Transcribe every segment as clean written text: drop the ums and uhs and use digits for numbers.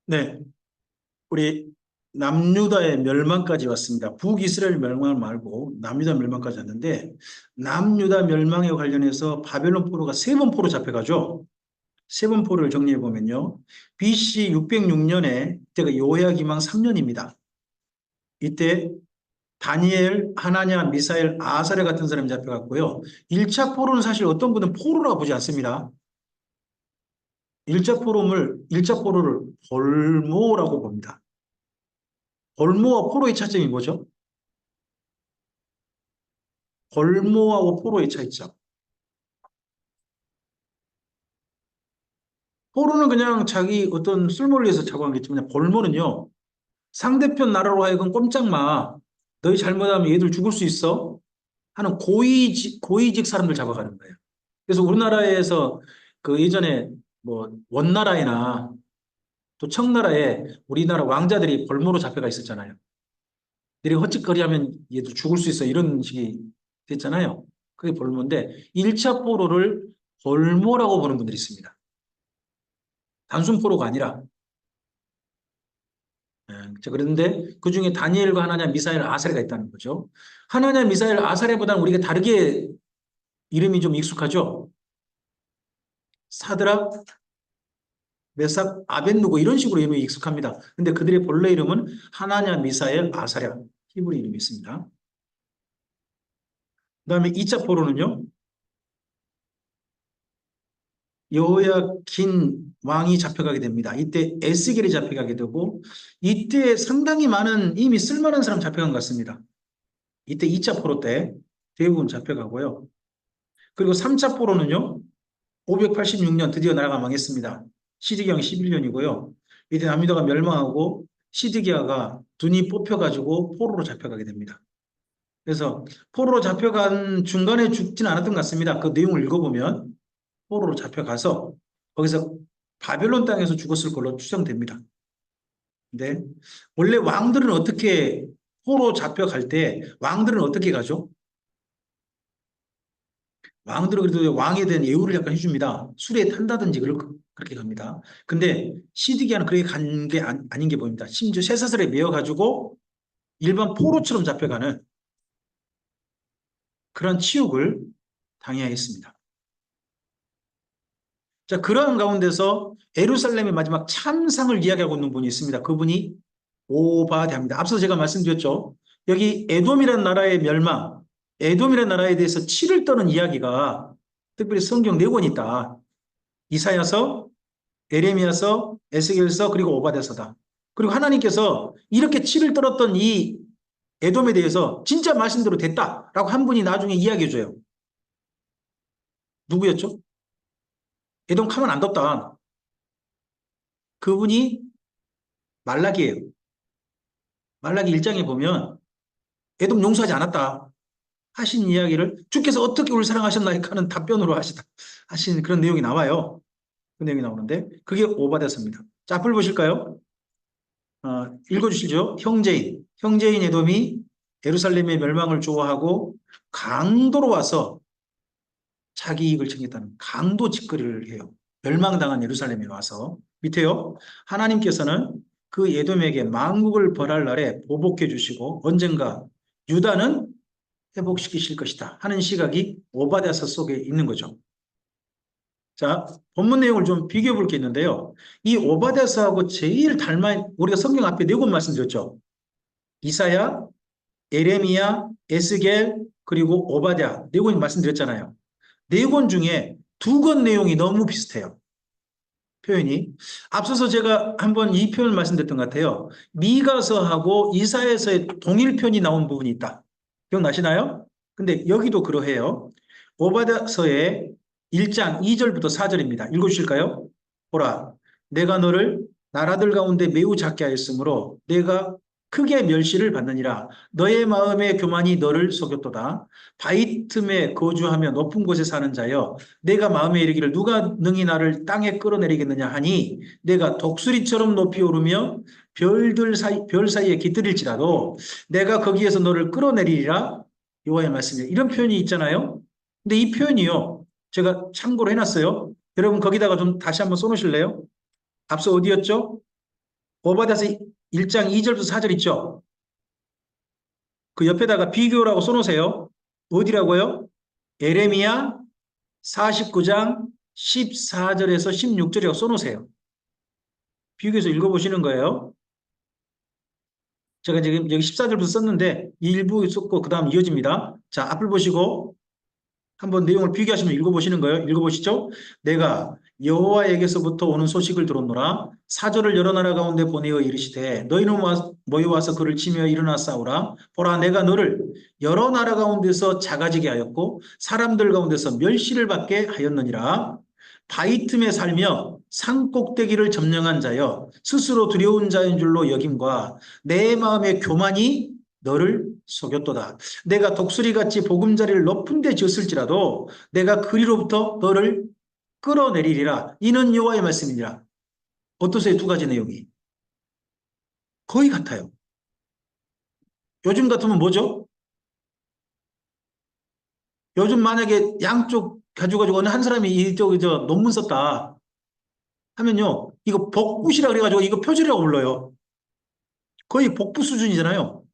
네, 우리 남유다의 멸망까지 왔습니다. 북이스라엘 멸망을 말고 남유다 멸망까지 왔는데 남유다 멸망에 관련해서 바벨론 포로가 세 번 포로 잡혀가죠. 세 번 포로를 정리해 보면요. BC 606년에 이때가 요야기망 3년입니다. 이때 다니엘, 하나냐, 미사엘, 아사랴 같은 사람이 잡혀갔고요. 1차 포로는 사실 어떤 분은 포로라고 보지 않습니다. 1차 포로를 볼모라고 봅니다. 볼모와 포로의 차점이 뭐죠? 볼모하고 포로의 차이점. 포로는 그냥 자기 어떤 쓸모를 위해서 자고 한 겠지만 볼모는요. 상대편 나라로 하여금 꼼짝 마. 너희 잘못하면 얘들 죽을 수 있어. 하는 고위직 사람들 잡아가는 거예요. 그래서 우리나라에서 그 예전에 뭐 원나라에나 또 청나라에 우리나라 왕자들이 볼모로 잡혀가 있었잖아요. 이렇게 헛짓거리하면 얘도 죽을 수 있어 이런 식이 됐잖아요. 그게 볼모인데 1차 포로를 볼모라고 보는 분들이 있습니다. 단순 포로가 아니라 자, 그런데 그중에 다니엘과 하나냐 미사엘 아사레가 있다는 거죠. 하나냐 미사엘 아사레보다는 우리가 다르게 이름이 좀 익숙하죠. 사드락 메삭 아벤누고 이런 식으로 이름이 익숙합니다. 근데 그들의 본래 이름은 하나냐 미사엘 아사랴 히브리 이름이 있습니다. 그다음에 2차 포로는요. 여호야긴 왕이 잡혀가게 됩니다. 이때 에스겔이 잡혀가게 되고 이때 상당히 많은 이미 쓸만한 사람 잡혀간 것 같습니다. 이때 2차 포로 때 대부분 잡혀가고요. 그리고 3차 포로는요. 586년 드디어 나라가 망했습니다. 시드기왕 11년이고요. 이때 남유다가 멸망하고 시드기야가 dun이 뽑혀가지고 포로로 잡혀가게 됩니다. 그래서 포로로 잡혀간 중간에 죽지는 않았던 것 같습니다. 그 내용을 읽어보면 포로로 잡혀가서 거기서 바벨론 땅에서 죽었을 걸로 추정됩니다. 근데 원래 왕들은 어떻게 포로 잡혀갈 때 왕들은 어떻게 가죠? 왕들은 그래도 왕에 대한 예우를 약간 해줍니다. 술에 탄다든지 그렇게 갑니다. 근데 시드기야는 그렇게 간 게 아닌 게 보입니다. 심지어 쇠사슬에 매어가지고 일반 포로처럼 잡혀가는 그런 치욕을 당해야 했습니다. 자, 그러한 가운데서 예루살렘의 마지막 참상을 이야기하고 있는 분이 있습니다. 그분이 오바댜입니다. 앞서 제가 말씀드렸죠. 여기 에돔이라는 나라의 멸망, 에돔이라는 나라에 대해서 치를 떠는 이야기가 특별히 성경 4권이 있다. 이사야서, 에레미야서, 에스겔서, 그리고 오바댜서다. 그리고 하나님께서 이렇게 치를 떨었던 이 에돔에 대해서 진짜 말씀대로 됐다라고 한 분이 나중에 이야기해줘요. 누구였죠? 에돔 가만 안 뒀다. 그분이 말라기예요. 말라기 1장에 보면 에돔 용서하지 않았다 하신 이야기를 주께서 어떻게 우리를 사랑하셨나이까 하는 답변으로 하신 그런 내용이 나와요. 그 내용이 나오는데 그게 오바댜서입니다. 자, 앞을 보실까요? 읽어주시죠. 형제인 에돔이 예루살렘의 멸망을 좋아하고 강도로 와서 자기 이익을 챙겼다는 강도 짓거리를 해요. 멸망당한 예루살렘에 와서 밑에요. 하나님께서는 그 에돔에게 만국을 벌할 날에 보복해 주시고 언젠가 유다는 회복시키실 것이다 하는 시각이 오바댜서 속에 있는 거죠. 자, 본문 내용을 좀 비교해 볼 게 있는데요. 이 오바댜서하고 제일 우리가 성경 앞에 4권 말씀드렸죠. 이사야, 에레미야, 에스겔, 그리고 오바댜 4권이 말씀드렸잖아요. 4권 중에 2권 내용이 너무 비슷해요. 표현이. 앞서서 제가 한번 이 표현을 말씀드렸던 것 같아요. 미가서하고 이사야서의 동일 표현이 나온 부분이 있다. 기억나시나요? 근데 여기도 그러해요. 오바댜서의 1장 2절부터 4절입니다. 읽어주실까요? 보라, 내가 너를 나라들 가운데 매우 작게 하였으므로 내가 크게 멸시를 받느니라. 너의 마음의 교만이 너를 속였도다. 바위 틈에 거주하며 높은 곳에 사는 자여, 내가 마음에 이르기를 누가 능히 나를 땅에 끌어내리겠느냐 하니 내가 독수리처럼 높이 오르며 별 사이에 깃들일지라도 내가 거기에서 너를 끌어내리리라. 여호와의 말씀이에요. 이런 표현이 있잖아요. 근데 이 표현이요. 제가 참고로 해놨어요. 여러분 거기다가 좀 다시 한번 써놓으실래요? 앞서 어디였죠? 오바댜서 1장 2절부터 4절 있죠? 그 옆에다가 비교라고 써놓으세요. 어디라고요? 에레미야 49장 14절에서 16절이라고 써놓으세요. 비교해서 읽어보시는 거예요. 제가 지금 여기 14절부터 썼는데 일부 썼고 그 다음 이어집니다. 자, 앞을 보시고 한번 내용을 비교하시면 읽어보시는 거예요. 읽어보시죠. 내가 여호와에게서부터 오는 소식을 들었노라. 사절을 여러 나라 가운데 보내어 이르시되 너희는 모여와서 그를 치며 일어나 싸우라. 보라 내가 너를 여러 나라 가운데서 작아지게 하였고 사람들 가운데서 멸시를 받게 하였느니라. 바위 틈에 살며 산 꼭대기를 점령한 자여 스스로 두려운 자인 줄로 여김과 내 마음의 교만이 너를 속였도다. 내가 독수리같이 보금자리를 높은 데 지었을지라도 내가 그리로부터 너를 끌어내리리라. 이는 여호와의 말씀이니라. 어떠세요? 두 가지 내용이. 거의 같아요. 요즘 같으면 뭐죠? 요즘 만약에 양쪽 가지고 어느 한 사람이 이쪽 논문 썼다 하면요. 이거 복붙이라 그래가지고 이거 표절이라고 불러요. 거의 복부 수준이잖아요.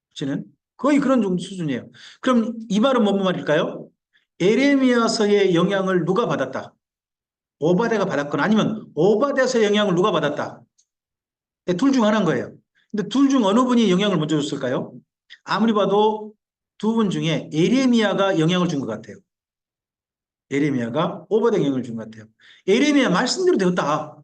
그치는? 거의 그런 정도 수준이에요. 그럼 이 말은 뭔 말일까요? 에레미야서의 영향을 누가 받았다? 오바댜가 받았거나 아니면 오바댜서의 영향을 누가 받았다? 네, 둘 중 하나인 거예요. 근데 둘 중 어느 분이 영향을 먼저 줬을까요? 아무리 봐도 두 분 중에 에레미야가 영향을 준 것 같아요. 에레미야가 오바댜에게 영향을 준 것 같아요. 에레미야 말씀대로 되었다.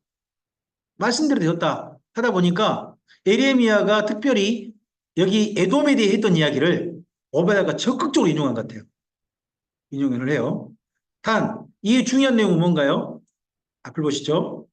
말씀대로 되었다. 하다 보니까 에레미야가 특별히 여기 에돔에 대해 했던 이야기를 오바댜가 적극적으로 인용한 것 같아요. 인용을 해요. 단, 이 중요한 내용은 뭔가요? 앞을 보시죠.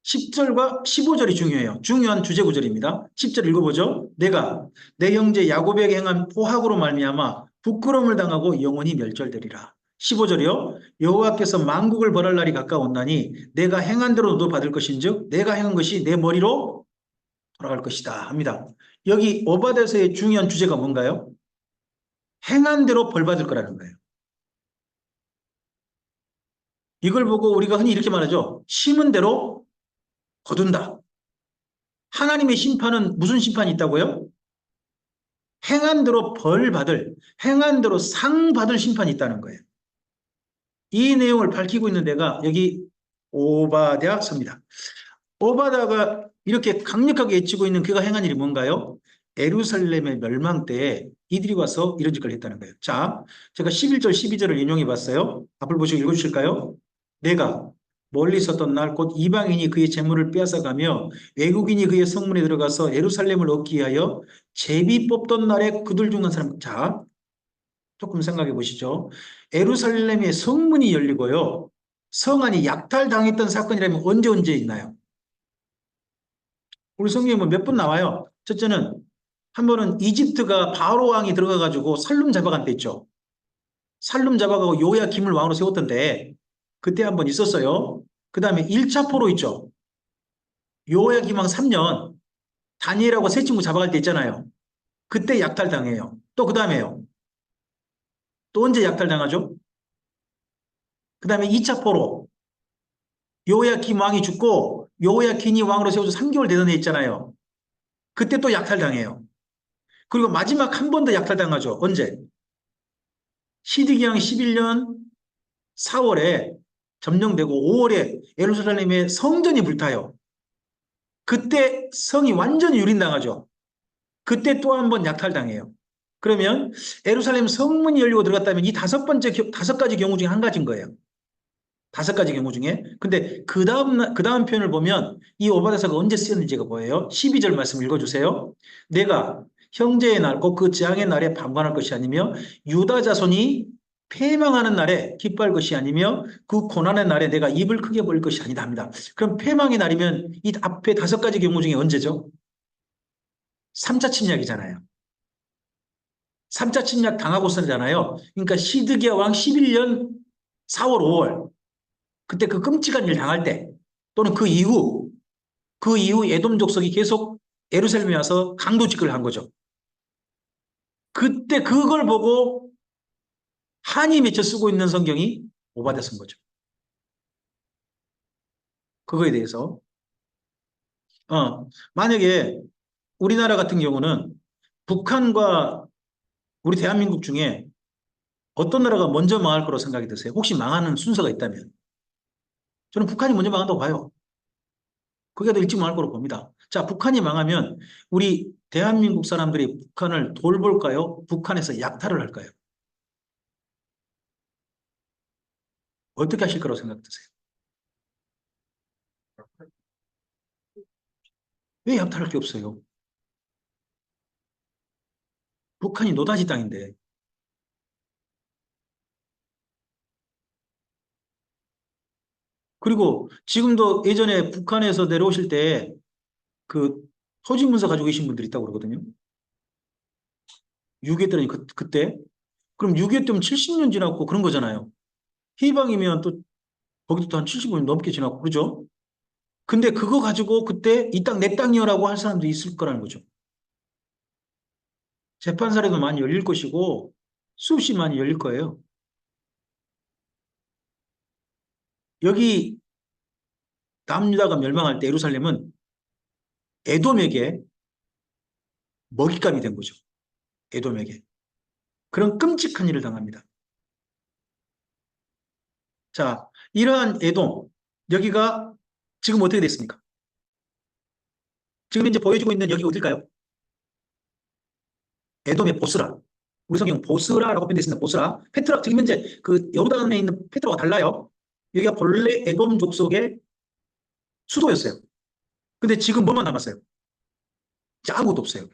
10절과 15절이 중요해요. 중요한 주제 구절입니다. 10절 읽어보죠. 내가 내 형제 야곱에게 행한 포악으로 말미암아 부끄러움을 당하고 영원히 멸절되리라. 15절이요. 여호와께서 만국을 벌할 날이 가까웠나니 내가 행한 대로 너도 받을 것인즉 내가 행한 것이 내 머리로 돌아갈 것이다 합니다. 여기 오바댜서의 중요한 주제가 뭔가요? 행한 대로 벌 받을 거라는 거예요. 이걸 보고 우리가 흔히 이렇게 말하죠. 심은 대로 거둔다. 하나님의 심판은 무슨 심판이 있다고요? 행한 대로 벌 받을, 행한 대로 상 받을 심판이 있다는 거예요. 이 내용을 밝히고 있는 데가 여기 오바댜서입니다. 오바댜가 이렇게 강력하게 외치고 있는 그가 행한 일이 뭔가요? 예루살렘의 멸망 때에 이들이 와서 이런 짓을 했다는 거예요. 자, 제가 11절, 12절을 인용해 봤어요. 앞을 보시고 읽어주실까요? 내가 멀리 있었던 날 곧 이방인이 그의 재물을 빼앗아가며 외국인이 그의 성문에 들어가서 예루살렘을 얻기 위하여 제비 뽑던 날에 그들 중 한 사람. 자, 조금 생각해 보시죠. 예루살렘의 성문이 열리고요. 성 안이 약탈당했던 사건이라면 언제 있나요? 우리 성경에 뭐 몇 번 나와요. 첫째는 한 번은 이집트가 바로 왕이 들어가가지고 살룸 잡아간 데 있죠. 살룸 잡아가고 요야김을 왕으로 세웠던데 그때 한 번 있었어요. 그 다음에 1차 포로 있죠. 요야김 왕 3년 다니엘하고 세 친구 잡아갈 때 있잖아요. 그때 약탈당해요. 또 그 다음에요. 또 언제 약탈당하죠? 그 다음에 2차 포로 요야김 왕이 죽고 요야킨이 왕으로 세워서 3개월 되던 애 있잖아요. 그때 또 약탈당해요. 그리고 마지막 한 번 더 약탈당하죠. 언제? 시드기왕 11년 4월에 점령되고 5월에 예루살렘의 성전이 불타요. 그때 성이 완전히 유린당하죠. 그때 또 한 번 약탈당해요. 그러면 예루살렘 성문이 열리고 들어갔다면 이 다섯 가지 경우 중에 한 가지인 거예요. 다섯 가지 경우 중에. 근데 그 다음 표현을 보면 이 오바댜서가 언제 쓰였는지가 뭐예요? 12절 말씀 읽어주세요. 내가 형제의 날, 곧 그 재앙의 날에 방관할 것이 아니며 유다 자손이 패망하는 날에 기뻐할 것이 아니며 그 고난의 날에 내가 입을 크게 벌릴 것이 아니다 합니다. 그럼 패망의 날이면 이 앞에 다섯 가지 경우 중에 언제죠? 3차 침략이잖아요. 3차 침략 당하고서잖아요. 그러니까 시드기야 왕 11년 4월, 5월. 그때 그 끔찍한 일 당할 때 또는 그 이후 에돔 족속이 계속 예루살렘에 와서 강도짓기를 한 거죠. 그때 그걸 보고 한이 맺혀 쓰고 있는 성경이 오바댜서인 거죠. 그거에 대해서. 만약에 우리나라 같은 경우는 북한과 우리 대한민국 중에 어떤 나라가 먼저 망할 거라고 생각이 드세요? 혹시 망하는 순서가 있다면. 저는 북한이 먼저 망한다고 봐요. 그게 더 일찍 망할 거라고 봅니다. 자, 북한이 망하면 우리 대한민국 사람들이 북한을 돌볼까요? 북한에서 약탈을 할까요? 어떻게 하실 거라고 생각 드세요? 왜 약탈할 게 없어요? 북한이 노다지 땅인데. 그리고 지금도 예전에 북한에서 내려오실 때 그 소집 문서 가지고 계신 분들이 있다고 그러거든요. 6.25 때라니 그때. 그럼 6.25 때면 70년 지났고 그런 거잖아요. 해방이면 또 거기도 또 한 75년 넘게 지났고 그러죠? 근데 그거 가지고 그때 이 땅 내 땅이요라고 할 사람도 있을 거라는 거죠. 재판 사례도 많이 열릴 것이고 수없이 많이 열릴 거예요. 여기 남유다가 멸망할 때 예루살렘은 에돔에게 먹잇감이 된 거죠. 에돔에게. 그런 끔찍한 일을 당합니다. 자, 이러한 에돔, 여기가 지금 어떻게 됐습니까? 지금 이제 보여주고 있는 여기 어딜까요? 에돔의 보스라. 우리 성경 보스라라고 표현되어 있습니다. 보스라. 페트라, 지금 현재 그 여루단에 있는 페트라와 달라요. 여기가 본래 에돔 족속의 수도였어요. 근데 지금 뭐만 남았어요? 이제 아무것도 없어요.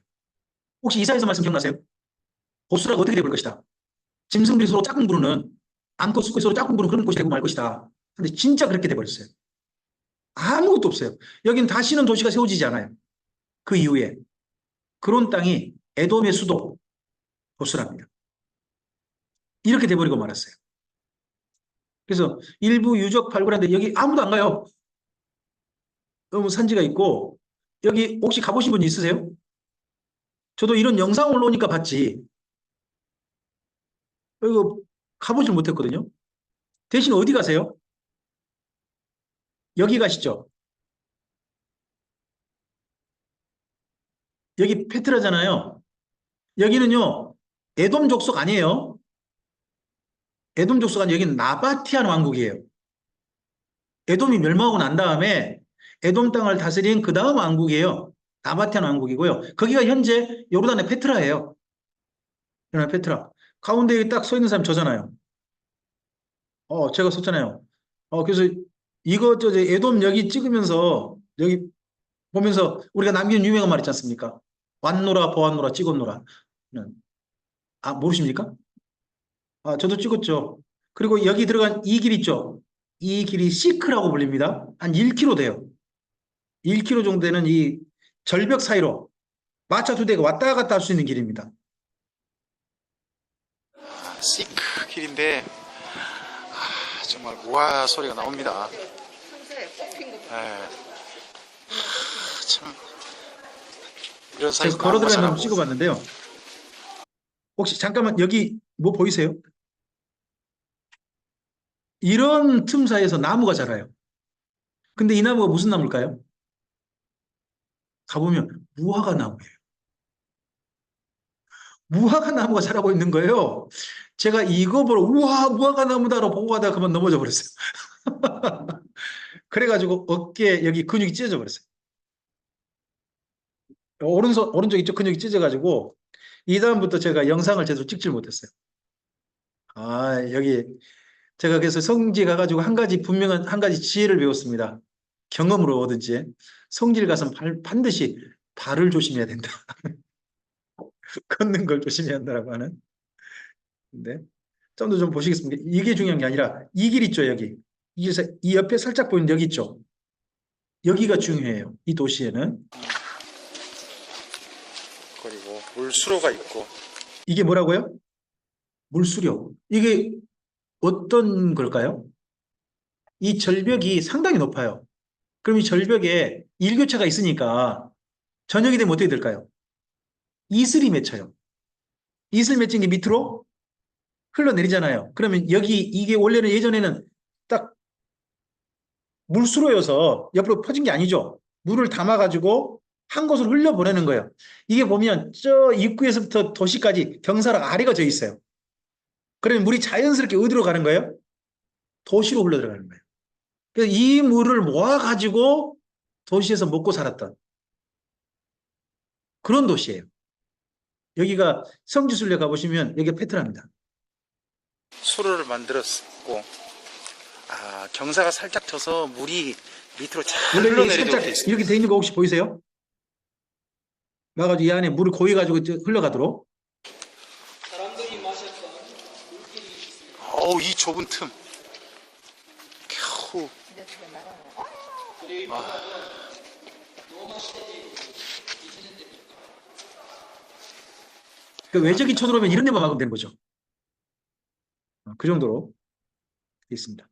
혹시 이사야서 말씀 기억나세요? 보스라가 어떻게 될 것이다. 짐승들이 서로 짝꿍 부르는, 암컷 수컷이 서로 짝꿍 부르는 그런 곳이 되고 말 것이다. 근데 진짜 그렇게 돼버렸어요. 아무것도 없어요. 여기는 다시는 도시가 세워지지 않아요. 그 이후에. 그런 땅이 에돔의 수도 보스랍니다. 이렇게 돼버리고 말았어요. 그래서 일부 유적 발굴하는데 여기 아무도 안 가요. 너무 산지가 있고 여기 혹시 가보신 분 있으세요? 저도 이런 영상 올라오니까 봤지. 이거 가보질 못했거든요. 대신 어디 가세요? 여기 가시죠. 여기 페트라잖아요. 여기는요, 에돔 족속 아니에요. 에돔 족속 아니에요. 여기는 나바티안 왕국이에요. 에돔이 멸망하고 난 다음에 에돔 땅을 다스린 그 다음 왕국이에요. 나바티안 왕국이고요. 거기가 현재 요르단의 페트라예요. 요르단 페트라. 가운데 딱 서 있는 사람이 저잖아요. 제가 썼잖아요. 그래서 이거 저 에돔 여기 찍으면서 여기 보면서 우리가 남긴 유명한 말 있지 않습니까? 왔노라 보았노라 찍었노라. 모르십니까? 저도 찍었죠. 그리고 여기 들어간 이 길 있죠? 이 길이 시크라고 불립니다. 한 1km 돼요. 1km 정도 되는 이 절벽 사이로 마차 2대가 왔다 갔다 할 수 있는 길입니다. 시크 길인데 정말 우아 소리가 나옵니다. 참 이런 제가 사이즈 걸어들어가면서 나온 한번 찍어봤는데요. 혹시 잠깐만 여기 뭐 보이세요? 이런 틈 사이에서 나무가 자라요. 근데 이 나무가 무슨 나무일까요? 가보면 무화과 나무예요. 무화과 나무가 자라고 있는 거예요. 제가 이거 보러 우와 무화과 나무다로 보고 가다가 그만 넘어져 버렸어요. 그래가지고 어깨 여기 근육이 찢어져 버렸어요. 오른쪽 이쪽 근육이 찢어가지고 이 다음부터 제가 영상을 제대로 찍질 못했어요. 여기 제가 그래서 성지 가가지고 분명한 한 가지 지혜를 배웠습니다. 경험으로 얻은 지혜. 성질 가서 반드시 발을 조심해야 된다. 걷는 걸 조심해야 한다라고 하는. 근데 좀 더 좀 보시겠습니다. 이게 중요한 게 아니라 이 길 있죠, 여기. 이 옆에 살짝 보이는 여기 있죠. 여기가 중요해요. 이 도시에는. 그리고 물수로가 있고 이게 뭐라고요? 물수려. 이게 어떤 걸까요? 이 절벽이 상당히 높아요. 그럼 이 절벽에 일교차가 있으니까 저녁이 되면 어떻게 될까요? 이슬이 맺혀요. 이슬 맺힌 게 밑으로 흘러내리잖아요. 그러면 여기 이게 원래는 예전에는 딱 물수로여서 옆으로 퍼진 게 아니죠. 물을 담아가지고 한 곳으로 흘려보내는 거예요. 이게 보면 저 입구에서부터 도시까지 경사로 아래가 져 있어요. 그러면 물이 자연스럽게 어디로 가는 거예요? 도시로 흘러 들어가는 거예요. 그래서 이 물을 모아가지고 도시에서 먹고 살았던 그런 도시예요. 여기가 성지순례 가보시면 여기가 페트라입니다. 수로를 만들었고, 경사가 살짝 져서 물이 밑으로 잘 원래 이게 흘러내리도록 살짝 돼 있습니다. 이렇게 돼 있는 거 혹시 보이세요? 와가지고 이 안에 물을 고여가지고 흘러가도록. 어우, 이 좁은 틈. 겨우. 그 외적이 쳐들어오면 이런 데만 막으면 되는 거죠. 그 정도로 돼 있습니다.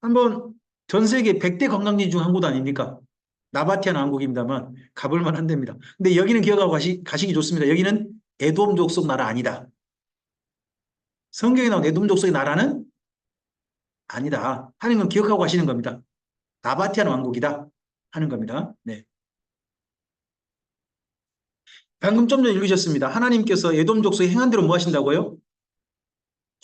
한번 전 세계 100대 관광지 중 한 곳 아닙니까? 나바티아는 왕국입니다만 가볼 만한 데입니다. 근데 여기는 기억하고 가시기 좋습니다. 여기는 에돔 족속 나라 아니다. 성경에 나온 에돔 족속의 나라는 아니다 하는 건 기억하고 가시는 겁니다. 나바티아는 왕국이다 하는 겁니다. 네. 방금 좀 전에 읽으셨습니다. 하나님께서 에돔 족속의 행한 대로 뭐 하신다고요?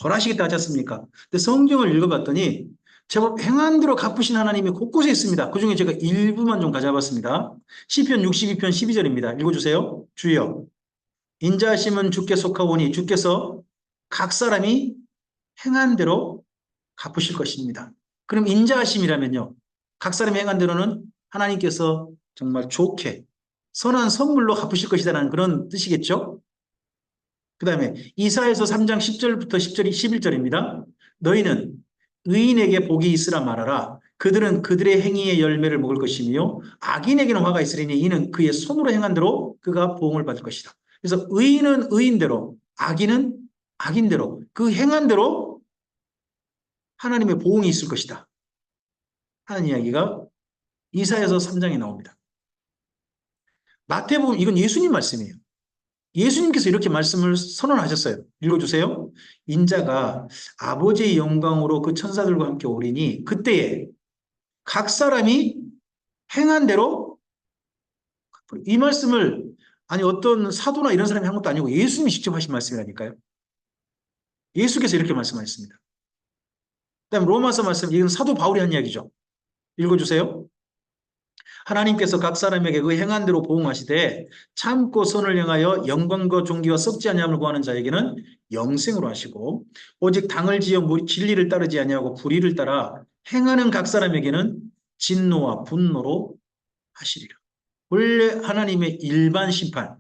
벌하시겠다 하지 않습니까? 근데 성경을 읽어봤더니 제법 행한 대로 갚으신 하나님이 곳곳에 있습니다. 그중에 제가 일부만 좀 가져와봤습니다. 시편 62편 12절입니다. 읽어주세요. 주여 인자하심은 주께 속하오니 주께서 각 사람이 행한 대로 갚으실 것입니다. 그럼 인자하심이라면요. 각 사람이 행한 대로는 하나님께서 정말 좋게 선한 선물로 갚으실 것이라는 그런 뜻이겠죠. 그 다음에 이사야서 3장 10절부터 10절이 11절입니다. 너희는 의인에게 복이 있으라 말하라. 그들은 그들의 행위의 열매를 먹을 것이며 악인에게는 화가 있으리니 이는 그의 손으로 행한 대로 그가 보응을 받을 것이다. 그래서 의인은 의인대로, 악인은 악인대로, 그 행한 대로 하나님의 보응이 있을 것이다 하는 이야기가 이사야서 3장에 나옵니다. 마태복음, 이건 예수님 말씀이에요. 예수님께서 이렇게 말씀을 선언하셨어요. 읽어주세요. 인자가 아버지의 영광으로 그 천사들과 함께 오리니 그때에 각 사람이 행한 대로, 이 말씀을 아니 어떤 사도나 이런 사람이 한 것도 아니고 예수님이 직접 하신 말씀이라니까요. 예수께서 이렇게 말씀하셨습니다. 그다음 로마서 말씀, 이건 사도 바울이 한 이야기죠. 읽어주세요. 하나님께서 각 사람에게 그 행한 대로 보응하시되 참고 선을 행하여 영광과 존귀와 썩지 아니함을 구하는 자에게는 영생으로 하시고 오직 당을 지어 진리를 따르지 아니하고 불의를 따라 행하는 각 사람에게는 진노와 분노로 하시리라. 원래 하나님의 일반 심판,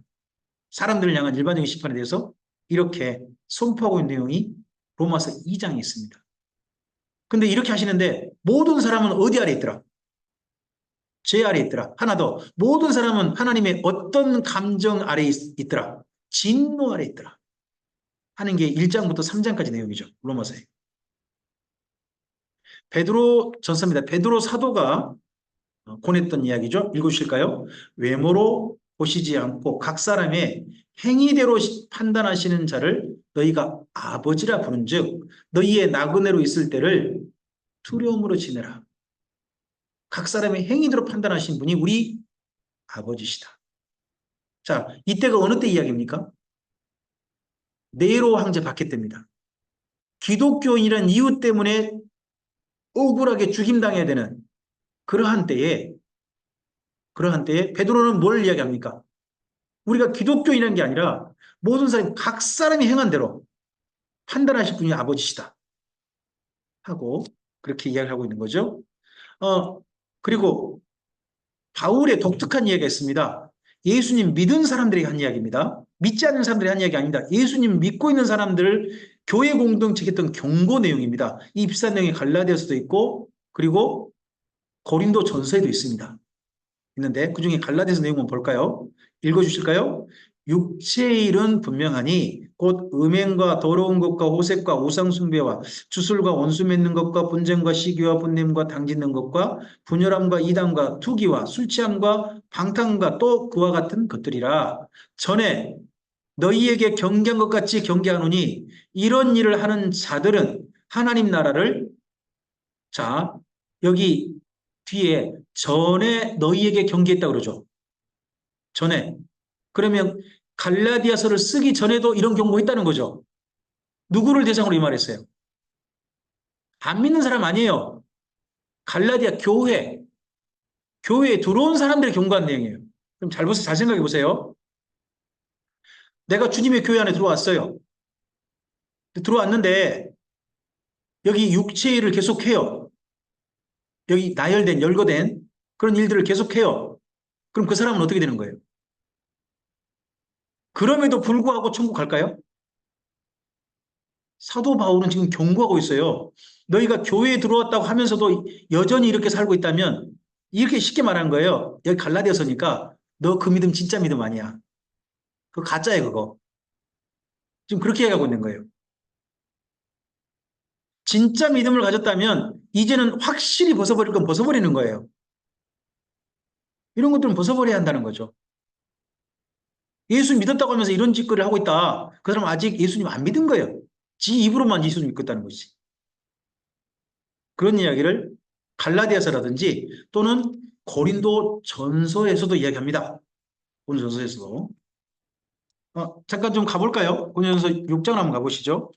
사람들을 향한 일반적인 심판에 대해서 이렇게 선포하고 있는 내용이 로마서 2장에 있습니다. 근데 이렇게 하시는데 모든 사람은 어디 아래 있더라? 죄 아래 있더라. 하나 더, 모든 사람은 하나님의 어떤 감정 아래 있더라? 진노 아래 있더라 하는 게 1장부터 3장까지 내용이죠. 로마서에. 베드로 전서입니다. 베드로 사도가 권했던 이야기죠. 읽으실까요? 외모로 보시지 않고 각 사람의 행위대로 판단하시는 자를 너희가 아버지라 부른즉 너희의 나그네로 있을 때를 두려움으로 지내라. 각 사람의 행위대로 판단하신 분이 우리 아버지시다. 자, 이때가 어느 때 이야기입니까? 네로 황제 박해 때입니다. 기독교인이란 이유 때문에 억울하게 죽임당해야 되는 그러한 때에 베드로는 뭘 이야기합니까? 우리가 기독교인이라는 게 아니라 모든 사람이 각 사람이 행한 대로 판단하실 분이 아버지시다 하고 그렇게 이야기를 하고 있는 거죠. 그리고 바울의 독특한 이야기가 있습니다. 예수님 믿은 사람들이 한 이야기입니다. 믿지 않는 사람들이 한 이야기 아닙니다. 예수님 믿고 있는 사람들을 교회 공동체에 했던 경고 내용입니다. 이 비슷한 내용이 갈라디아서도 있고 그리고 고린도 전서에도 있습니다. 있는데 그중에 갈라디아서 내용만 볼까요? 읽어주실까요? 육체의 일은 분명하니 곧 음행과 더러운 것과 호색과 우상숭배와 주술과 원수 맺는 것과 분쟁과 시기와 분냄과 당짓는 것과 분열함과 이단과 투기와 술취함과 방탕과 또 그와 같은 것들이라. 전에 너희에게 경계한 것 같이 경계하노니 이런 일을 하는 자들은 하나님 나라를, 자 여기 뒤에 전에 너희에게 경계했다 그러죠. 전에. 그러면 갈라디아서를 쓰기 전에도 이런 경고했다는 거죠. 누구를 대상으로 이 말했어요? 안 믿는 사람 아니에요. 갈라디아 교회에 들어온 사람들이 경고한 내용이에요. 그럼 잘 생각해 보세요. 내가 주님의 교회 안에 들어왔어요. 들어왔는데 여기 육체의 일을 계속해요. 여기 나열된, 열거된 그런 일들을 계속해요. 그럼 그 사람은 어떻게 되는 거예요? 그럼에도 불구하고 천국 갈까요? 사도 바울은 지금 경고하고 있어요. 너희가 교회에 들어왔다고 하면서도 여전히 이렇게 살고 있다면 이렇게 쉽게 말하는 거예요. 여기 갈라디아서니까 너 그 믿음 진짜 믿음 아니야. 그거 가짜야 그거. 지금 그렇게 얘기하고 있는 거예요. 진짜 믿음을 가졌다면 이제는 확실히 벗어버릴 건 벗어버리는 거예요. 이런 것들은 벗어버려야 한다는 거죠. 예수 믿었다고 하면서 이런 짓거리를 하고 있다. 그 사람 아직 예수님 안 믿은 거예요. 지 입으로만 예수님 믿겠다는 것이. 그런 이야기를 갈라디아서라든지 또는 고린도 전서에서도 이야기합니다. 고린도 전서에서도. 잠깐 좀 가볼까요? 고린도 전서 6장 한번 가보시죠.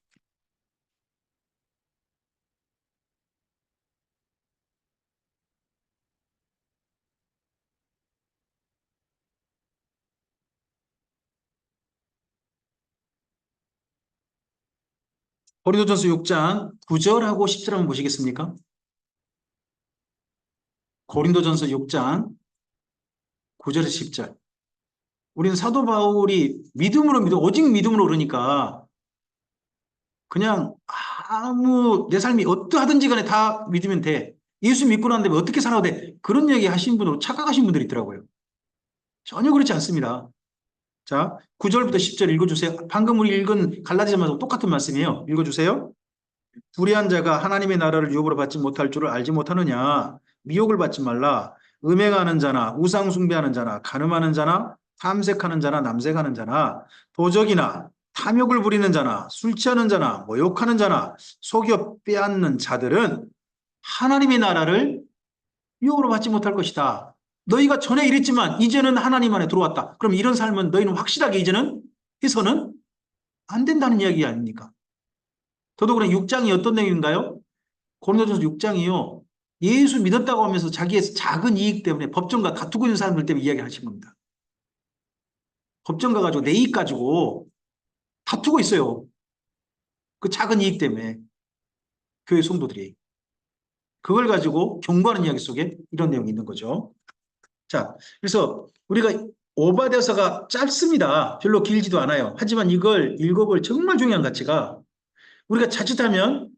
고린도전서 6장 9절하고 10절 한번 보시겠습니까? 고린도전서 6장 9절에서 10절. 우리는 사도 바울이 믿음으로 믿어 오직 믿음으로 그러니까 그냥 아무 내 삶이 어떠하든지 간에 다 믿으면 돼. 예수 믿고 난 다음에 어떻게 살아도 돼. 그런 얘기 하신 분으로 착각하신 분들이 있더라고요. 전혀 그렇지 않습니다. 자, 9절부터 10절 읽어주세요. 방금 우리 읽은 갈라디아서하고 똑같은 말씀이에요. 읽어주세요. 불의한 자가 하나님의 나라를 유업으로 받지 못할 줄을 알지 못하느냐. 미혹을 받지 말라. 음행하는 자나 우상 숭배하는 자나 간음하는 자나 탐색하는 자나 남색하는 자나 도적이나 탐욕을 부리는 자나 술 취하는 자나 모욕하는 자나 속여 빼앗는 자들은 하나님의 나라를 유업으로 받지 못할 것이다. 너희가 전에 이랬지만 이제는 하나님 안에 들어왔다. 그럼 이런 삶은 너희는 확실하게 이제는 해서는 안 된다는 이야기 아닙니까? 더더구나 6장이 어떤 내용인가요? 고린도전서 6장이요. 예수 믿었다고 하면서 자기의 작은 이익 때문에 법정과 다투고 있는 사람들 때문에 이야기를 하신 겁니다. 법정 가가지고 내 이익 가지고 다투고 있어요. 그 작은 이익 때문에 교회 성도들이. 그걸 가지고 경고하는 이야기 속에 이런 내용이 있는 거죠. 자, 그래서 우리가 오바댜서가 짧습니다. 별로 길지도 않아요. 하지만 이걸 읽어볼 정말 중요한 가치가 우리가 자칫하면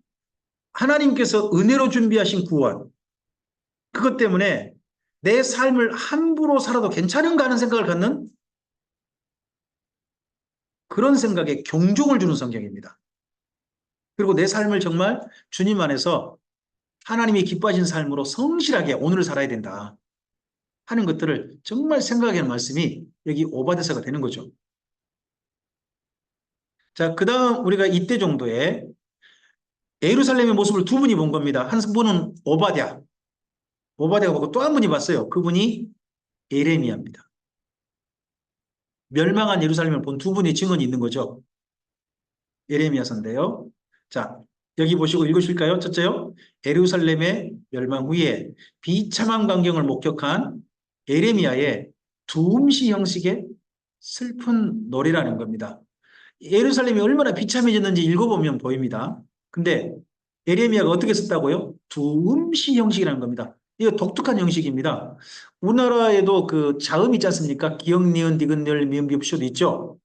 하나님께서 은혜로 준비하신 구원, 그것 때문에 내 삶을 함부로 살아도 괜찮은가 하는 생각을 갖는 그런 생각에 경종을 주는 성경입니다. 그리고 내 삶을 정말 주님 안에서 하나님이 기뻐하시는 삶으로 성실하게 오늘을 살아야 된다 하는 것들을 정말 생각하게 하는 말씀이 여기 오바댜서가 되는 거죠. 자, 그 다음 우리가 이때 정도에 예루살렘의 모습을 두 분이 본 겁니다. 한 분은 오바댜가 보고 또 한 분이 봤어요. 그분이 예레미야입니다. 멸망한 예루살렘을 본 두 분의 증언이 있는 거죠. 예레미야서인데요. 자, 여기 보시고 읽으실까요? 첫째요. 예루살렘의 멸망 후에 비참한 광경을 목격한 예레미야의 두음시 형식의 슬픈 노래라는 겁니다. 예루살렘이 얼마나 비참해졌는지 읽어보면 보입니다. 근데 예레미야가 어떻게 썼다고요? 두음시 형식이라는 겁니다. 이거 독특한 형식입니다. 우리나라에도 그 자음 있지 않습니까? 기역, 니은, 디귿, 열, 미음, 비읍, 시도 있죠.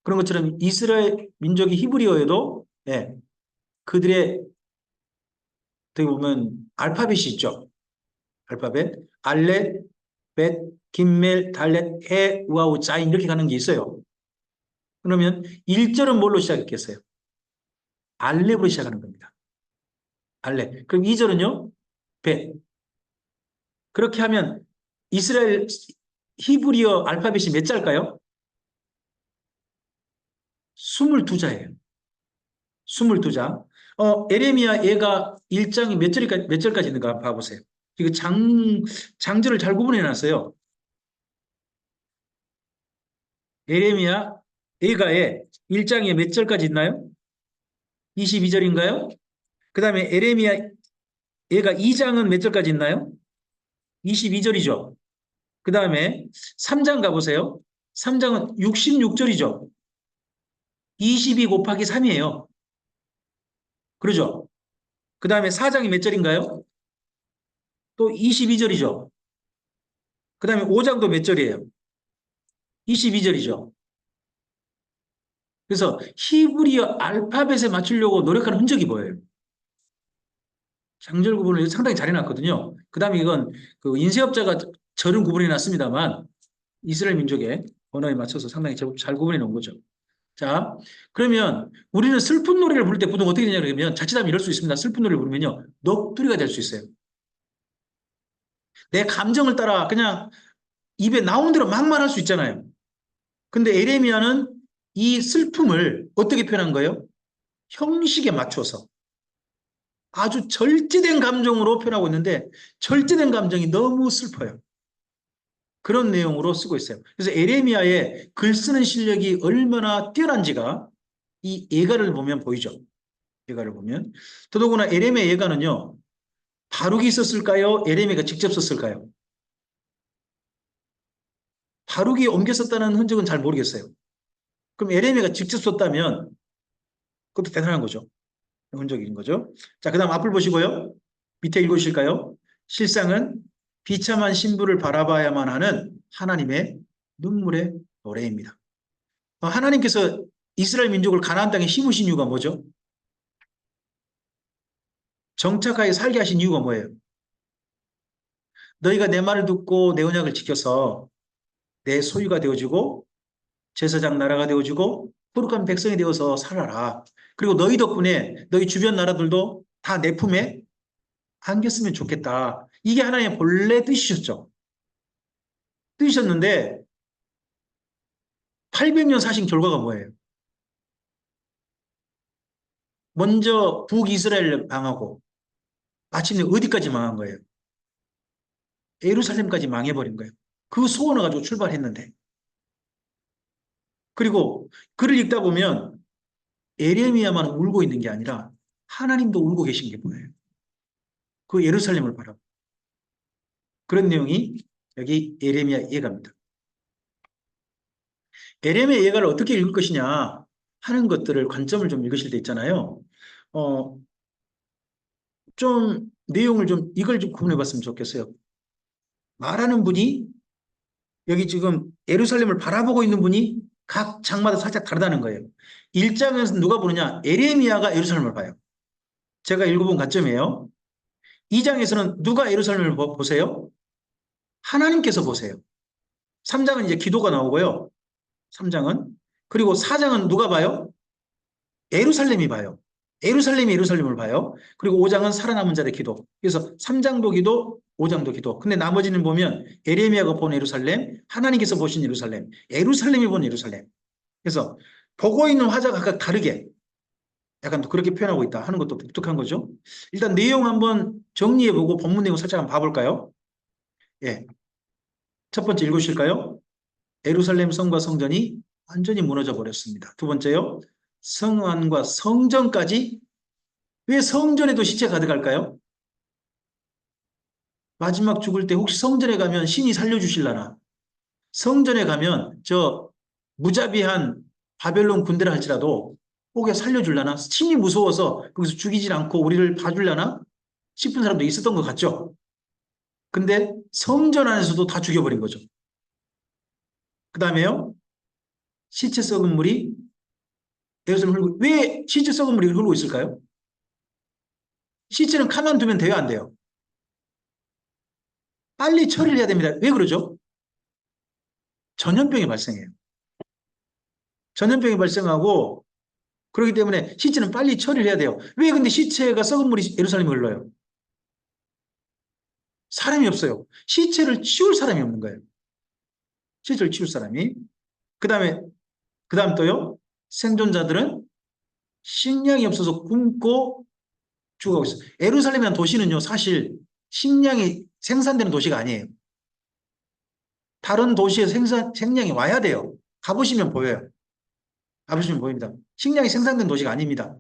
그런 것처럼 이스라엘 민족이 히브리어에도 그들의 어떻게 보면 알파벳이 있죠. 알파벳 알렛, 벳, 김멜, 달렛, 해, 우아우, 자인 이렇게 가는 게 있어요. 그러면 1절은 뭘로 시작했겠어요? 알렛으로 시작하는 겁니다. 알렛. 그럼 2절은요? 벳. 그렇게 하면 이스라엘 히브리어 알파벳이 몇 자일까요? 22자예요. 22자. 에레미야 얘가 1장이 몇 절까지 있는가 봐보세요. 이거 장절을 잘 구분해 놨어요. 에레미야 예가에 1장에 몇 절까지 있나요? 22절인가요? 그 다음에 에레미야 예가 2장은 몇 절까지 있나요? 22절이죠. 그 다음에 3장 가보세요. 3장은 66절이죠. 22 곱하기 3이에요. 그러죠? 그 다음에 4장이 몇 절인가요? 또 22절이죠. 그 다음에 5장도 몇 절이에요? 22절이죠. 그래서 히브리어 알파벳에 맞추려고 노력하는 흔적이 보여요. 장절 구분을 상당히 잘 해놨거든요. 그 다음에 이건 그 인쇄업자가 절은 구분해 놨습니다만 이스라엘 민족의 언어에 맞춰서 상당히 잘 구분해 놓은 거죠. 자, 그러면 우리는 슬픈 노래를 부를 때 보통 어떻게 되냐 그러면 자칫하면 이럴 수 있습니다. 슬픈 노래를 부르면요. 넋두리가 될 수 있어요. 내 감정을 따라 그냥 입에 나온 대로 막 말할 수 있잖아요. 근데 에레미야는 이 슬픔을 어떻게 표현한 거예요? 형식에 맞춰서 아주 절제된 감정으로 표현하고 있는데 절제된 감정이 너무 슬퍼요. 그런 내용으로 쓰고 있어요. 그래서 에레미야의 글 쓰는 실력이 얼마나 뛰어난지가 이 예가를 보면 보이죠. 예가를 보면. 더더구나 에레미야 예가는요. 바룩이 썼을까요? 에레미야가 직접 썼을까요? 바룩이 옮겨 썼다는 흔적은 잘 모르겠어요. 그럼 에레미야가 직접 썼다면 그것도 대단한 거죠. 흔적인 거죠. 자, 그 다음 앞을 보시고요. 밑에 읽으실까요? 실상은 비참한 신부를 바라봐야만 하는 하나님의 눈물의 노래입니다. 하나님께서 이스라엘 민족을 가나안 땅에 심으신 이유가 뭐죠? 정착하게 살게 하신 이유가 뭐예요? 너희가 내 말을 듣고 내 언약을 지켜서 내 소유가 되어지고 제사장 나라가 되어지고 거룩한 백성이 되어서 살아라. 그리고 너희 덕분에 너희 주변 나라들도 다 내 품에 안겼으면 좋겠다. 이게 하나님의 본래 뜻이셨죠. 뜻이셨는데 800년 사신 결과가 뭐예요? 먼저 북이스라엘을 망하고 마침내 어디까지 망한 거예요? 예루살렘까지 망해버린 거예요. 그 소원을 가지고 출발했는데. 그리고 글을 읽다 보면 에레미야만 울고 있는 게 아니라 하나님도 울고 계신 게 보여요. 그 예루살렘을 바라보. 그런 내용이 여기 에레미야 예가입니다. 에레미야 예가를 어떻게 읽을 것이냐 하는 것들을 관점을 좀 읽으실 때 있잖아요. 어, 좀 내용을 좀 이걸 좀 구분해 봤으면 좋겠어요. 말하는 분이 여기 지금 예루살렘을 바라보고 있는 분이 각 장마다 살짝 다르다는 거예요. 1장에서 누가 보느냐? 에레미야가 예루살렘을 봐요. 제가 읽어본 관점이에요. 2장에서는 누가 예루살렘을 보세요? 하나님께서 보세요. 3장은 이제 기도가 나오고요. 3장은. 그리고 4장은 누가 봐요? 예루살렘이 봐요. 예루살렘이 예루살렘을 봐요. 그리고 5장은 살아남은 자의 기도. 그래서 3장도 기도, 5장도 기도. 근데 나머지는 보면 에레미야가 본 예루살렘, 하나님께서 보신 예루살렘, 예루살렘이 본 예루살렘. 그래서 보고 있는 화자가 각각 다르게 약간 그렇게 표현하고 있다 하는 것도 독특한 거죠. 일단 내용 한번 정리해보고 본문 내용 살짝 한번 봐볼까요? 예. 첫 번째 읽으실까요? 예루살렘 성과 성전이 완전히 무너져 버렸습니다. 두 번째요. 성안과 성전까지 왜 성전에도 시체 가득할까요? 마지막 죽을 때 혹시 성전에 가면 신이 살려주실라나? 성전에 가면 저 무자비한 바벨론 군대라 할지라도 혹여 살려줄라나? 신이 무서워서 거기서 죽이질 않고 우리를 봐줄라나? 싶은 사람도 있었던 것 같죠? 근데 성전 안에서도 다 죽여버린 거죠. 그 다음에요. 시체 썩은 물이 예루살렘 흘고 왜 시체 썩은 물이 흐르고 있을까요? 시체는 가만두면 돼요, 안 돼요? 빨리 처리를 해야 됩니다. 왜 그러죠? 전염병이 발생해요. 전염병이 발생하고 그렇기 때문에 시체는 빨리 처리를 해야 돼요. 왜 근데 시체가 썩은 물이 예루살렘에 흘러요? 사람이 없어요. 시체를 치울 사람이 없는 거예요. 시체를 치울 사람이. 그 다음 또요. 생존자들은 식량이 없어서 굶고 죽어가고 있어요. 예루살렘이라는 도시는요, 사실 식량이 생산되는 도시가 아니에요. 다른 도시에 생량이 와야 돼요. 가보시면 보여요. 가보시면 보입니다. 식량이 생산된 도시가 아닙니다.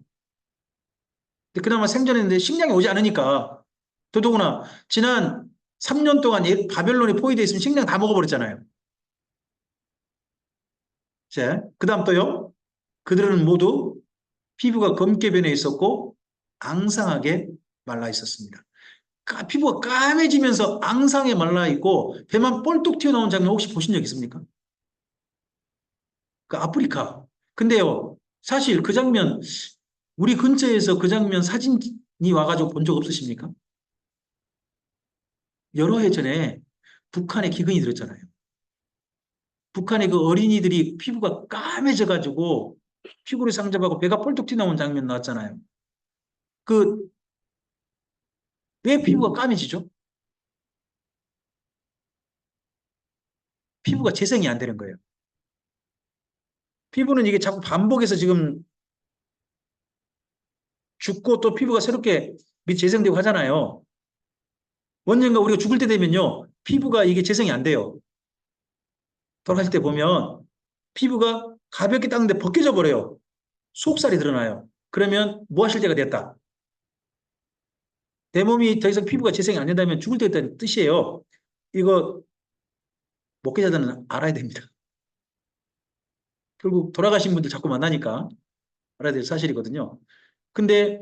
근데 그나마 생존했는데 식량이 오지 않으니까 더더구나 지난 3년 동안 바벨론에 포위되어 있으면 식량 다 먹어버렸잖아요. 자, 그 다음 또요. 그들은 모두 피부가 검게 변해 있었고 앙상하게 말라 있었습니다. 피부가 까매지면서 앙상하게 말라 있고 배만 뻘뚝 튀어나온 장면 혹시 보신 적 있습니까? 그 아프리카. 근데요, 사실 그 장면 우리 근처에서 그 장면 사진이 와가지고 본 적 없으십니까? 여러 해 전에 북한에 기근이 들었잖아요. 북한의 그 어린이들이 피부가 까매져가지고 피부를 상접하고 배가 뻘뚝 튀어나온 장면 나왔잖아요. 그, 왜 피부가 까매지죠? 피부가 재생이 안 되는 거예요. 피부는 이게 자꾸 반복해서 지금 죽고 또 피부가 새롭게 재생되고 하잖아요. 언젠가 우리가 죽을 때 되면요. 피부가 이게 재생이 안 돼요. 돌아가실 때 보면 피부가 가볍게 닦는데 벗겨져 버려요. 속살이 드러나요. 그러면 뭐 하실 때가 됐다. 내 몸이 더 이상 피부가 재생이 안 된다면 죽을 때가 됐다는 뜻이에요. 이거 목회자들은 알아야 됩니다. 결국 돌아가신 분들 자꾸 만나니까 알아야 될 사실이거든요. 근데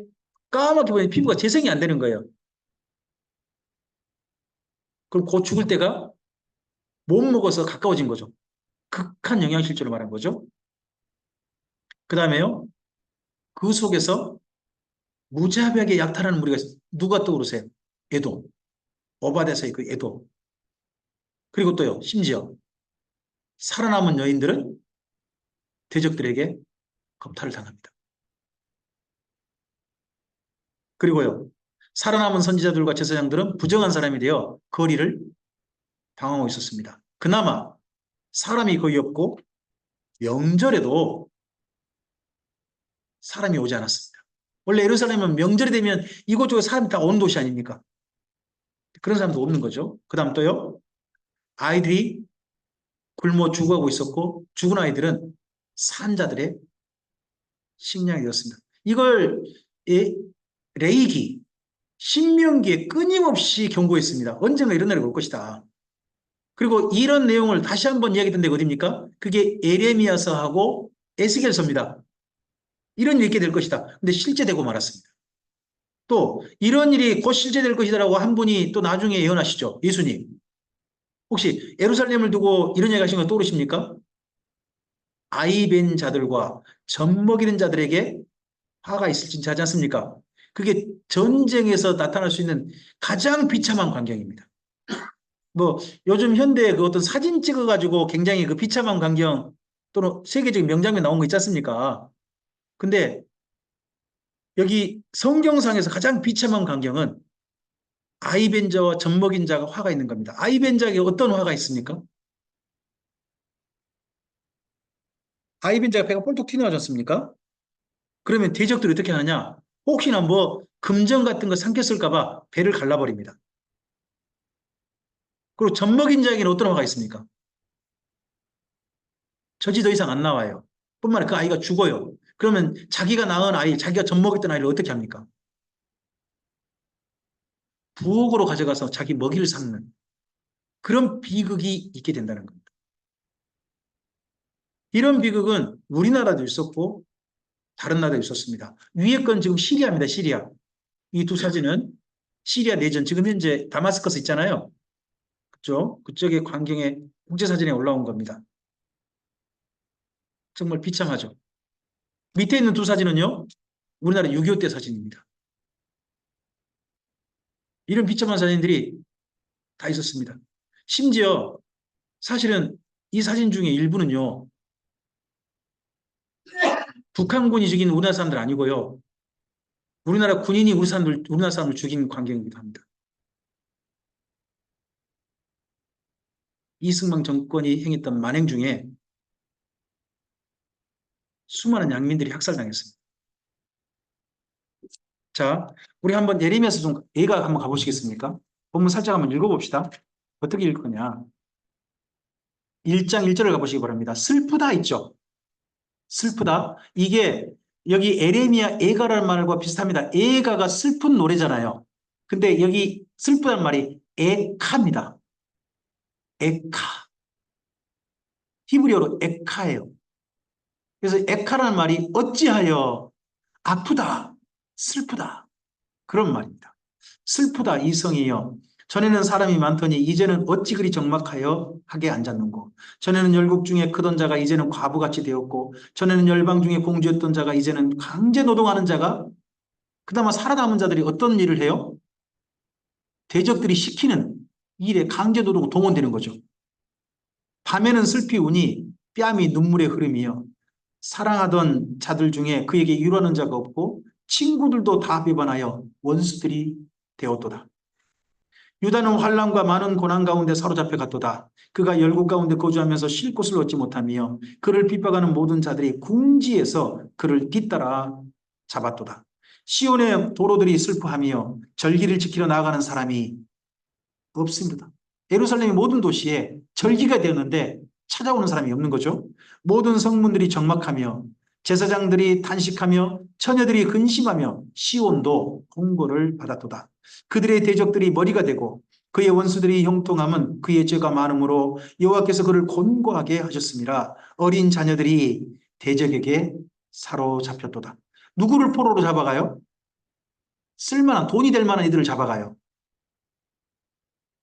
까맣게 보니 피부가 재생이 안 되는 거예요. 그럼 곧 죽을 때가 못 먹어서 가까워진 거죠. 극한 영양실조를 말한 거죠. 그 다음에요. 그 속에서 무자비하게 약탈하는 무리가 있어요. 누가 떠오르세요? 에돔. 오바데서의 그 에돔. 그리고 또요. 심지어 살아남은 여인들은 대적들에게 겁탈을 당합니다. 그리고요. 살아남은 선지자들과 제사장들은 부정한 사람이 되어 거리를 방황하고 있었습니다. 그나마 사람이 거의 없고 명절에도 사람이 오지 않았습니다. 원래 예루살렘은 명절이 되면 이곳저곳 사람이 다 오는 도시 아닙니까? 그런 사람도 없는 거죠. 그 다음 또요. 아이들이 굶어 죽어가고 있었고 죽은 아이들은 산자들의 식량이 되었습니다. 이걸 레이기, 신명기에 끊임없이 경고했습니다. 언젠가 이런 날이 올 것이다. 그리고 이런 내용을 다시 한번 이야기했던 데가 어딥니까? 그게 에레미야서하고 에스겔서입니다. 이런 일이 있게 될 것이다. 근데 실제 되고 말았습니다. 또 이런 일이 곧 실제될 것이다라고 한 분이 또 나중에 예언하시죠. 예수님. 혹시 예루살렘을 두고 이런 얘기 하신 거 떠오르십니까? 아이 벤 자들과 젖 먹이는 자들에게 화가 있을지 하지 않습니까? 그게 전쟁에서 나타날 수 있는 가장 비참한 광경입니다. 뭐 요즘 현대에 그 어떤 사진 찍어가지고 굉장히 그 비참한 광경 또는 세계적인 명장면 나온 거 있지 않습니까? 근데 여기 성경상에서 가장 비참한 광경은 아이벤저와 젖먹인 자가 화가 있는 겁니다. 아이벤저에게 어떤 화가 있습니까? 아이벤저가 배가 꼴뚝 튀어나오지 않습니까? 그러면 대적들이 어떻게 하느냐? 혹시나 뭐 금전 같은 거 삼켰을까봐 배를 갈라버립니다. 그리고 젖먹인 자에게는 어떤 화가 있습니까? 젖이 더 이상 안 나와요. 뿐만 아니라 그 아이가 죽어요. 그러면 자기가 낳은 아이, 자기가 젖먹였던 아이를 어떻게 합니까? 부엌으로 가져가서 자기 먹이를 삼는 그런 비극이 있게 된다는 겁니다. 이런 비극은 우리나라도 있었고 다른 나라도 있었습니다. 위에 건 지금 시리아입니다. 시리아. 이 두 사진은 시리아 내전 지금 현재 다마스커스 있잖아요. 그죠? 그쪽의 광경에 국제사진에 올라온 겁니다. 정말 비참하죠. 밑에 있는 두 사진은요. 우리나라 6.25 때 사진입니다. 이런 비참한 사진들이 다 있었습니다. 심지어 사실은 이 사진 중에 일부는요. 북한군이 죽인 우리나라 사람들 아니고요. 우리나라 군인이 우리나라 사람을 죽인 광경이기도 합니다. 이승만 정권이 행했던 만행 중에 수많은 양민들이 학살당했습니다. 자, 우리 한번 예레미야서 좀 예가 한번 가보시겠습니까? 본문 살짝 한번 읽어봅시다. 어떻게 읽을 거냐. 1장 1절을 가보시기 바랍니다. 슬프다 있죠. 슬프다. 이게 여기 에레미야 애가라는 말과 비슷합니다. 애가가 슬픈 노래잖아요. 근데 여기 슬프다는 말이 에카입니다. 에카. 히브리어로 에카예요. 그래서 에카라는 말이 어찌하여 아프다, 슬프다. 그런 말입니다. 슬프다 이성이여. 전에는 사람이 많더니 이제는 어찌 그리 적막하여 하게 앉았는고. 전에는 열국 중에 크던 자가 이제는 과부같이 되었고, 전에는 열방 중에 공주였던 자가 이제는 강제 노동하는 자가, 그나마 살아남은 자들이 어떤 일을 해요? 대적들이 시키는 일에 강제 노동 동원되는 거죠. 밤에는 슬피 우니 뺨이 눈물의 흐름이여. 사랑하던 자들 중에 그에게 위로하는 자가 없고 친구들도 다 배반하여 원수들이 되었도다. 유다는 환난과 많은 고난 가운데 사로잡혀 갔도다. 그가 열국 가운데 거주하면서 쉴 곳을 얻지 못하며 그를 핍박하는 모든 자들이 궁지에서 그를 뒤따라 잡았도다. 시온의 도로들이 슬퍼하며 절기를 지키러 나아가는 사람이 없습니다. 예루살렘의 모든 도시에 절기가 되었는데 찾아오는 사람이 없는 거죠. 모든 성문들이 적막하며 제사장들이 탄식하며 처녀들이 근심하며 시온도 공고를 받았도다. 그들의 대적들이 머리가 되고 그의 원수들이 형통함은 그의 죄가 많으므로 여호와께서 그를 곤고하게 하셨습니다. 어린 자녀들이 대적에게 사로잡혔도다. 누구를 포로로 잡아가요? 쓸만한 돈이 될 만한 이들을 잡아가요.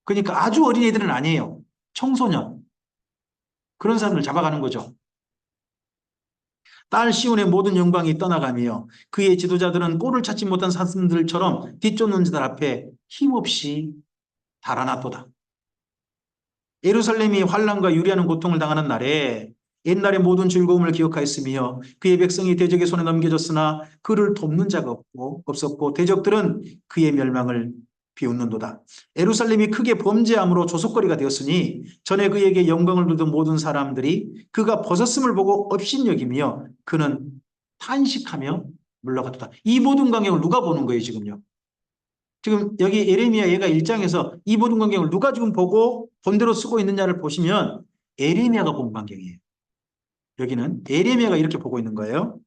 그러니까 아주 어린 애들은 아니에요. 청소년. 그런 사람들 잡아가는 거죠. 딸 시온의 모든 영광이 떠나가며 그의 지도자들은 꼴을 찾지 못한 사슴들처럼 뒤쫓는 자들 앞에 힘없이 달아났도다. 예루살렘이 환난과 유리하는 고통을 당하는 날에 옛날의 모든 즐거움을 기억하였으며 그의 백성이 대적의 손에 넘겨졌으나 그를 돕는 자가 없었고 대적들은 그의 멸망을 비웃는도다. 예루살렘이 크게 범죄함으로 조속거리가 되었으니 전에 그에게 영광을 두던 모든 사람들이 그가 벗었음을 보고 업신여기며 그는 탄식하며 물러갔도다. 이 모든 광경을 누가 보는 거예요 지금요? 지금 여기 예레미야 얘가 1장에서 이 모든 광경을 누가 지금 보고 본대로 쓰고 있느냐를 보시면 예레미야가 본 광경이에요. 여기는 예레미야가 이렇게 보고 있는 거예요.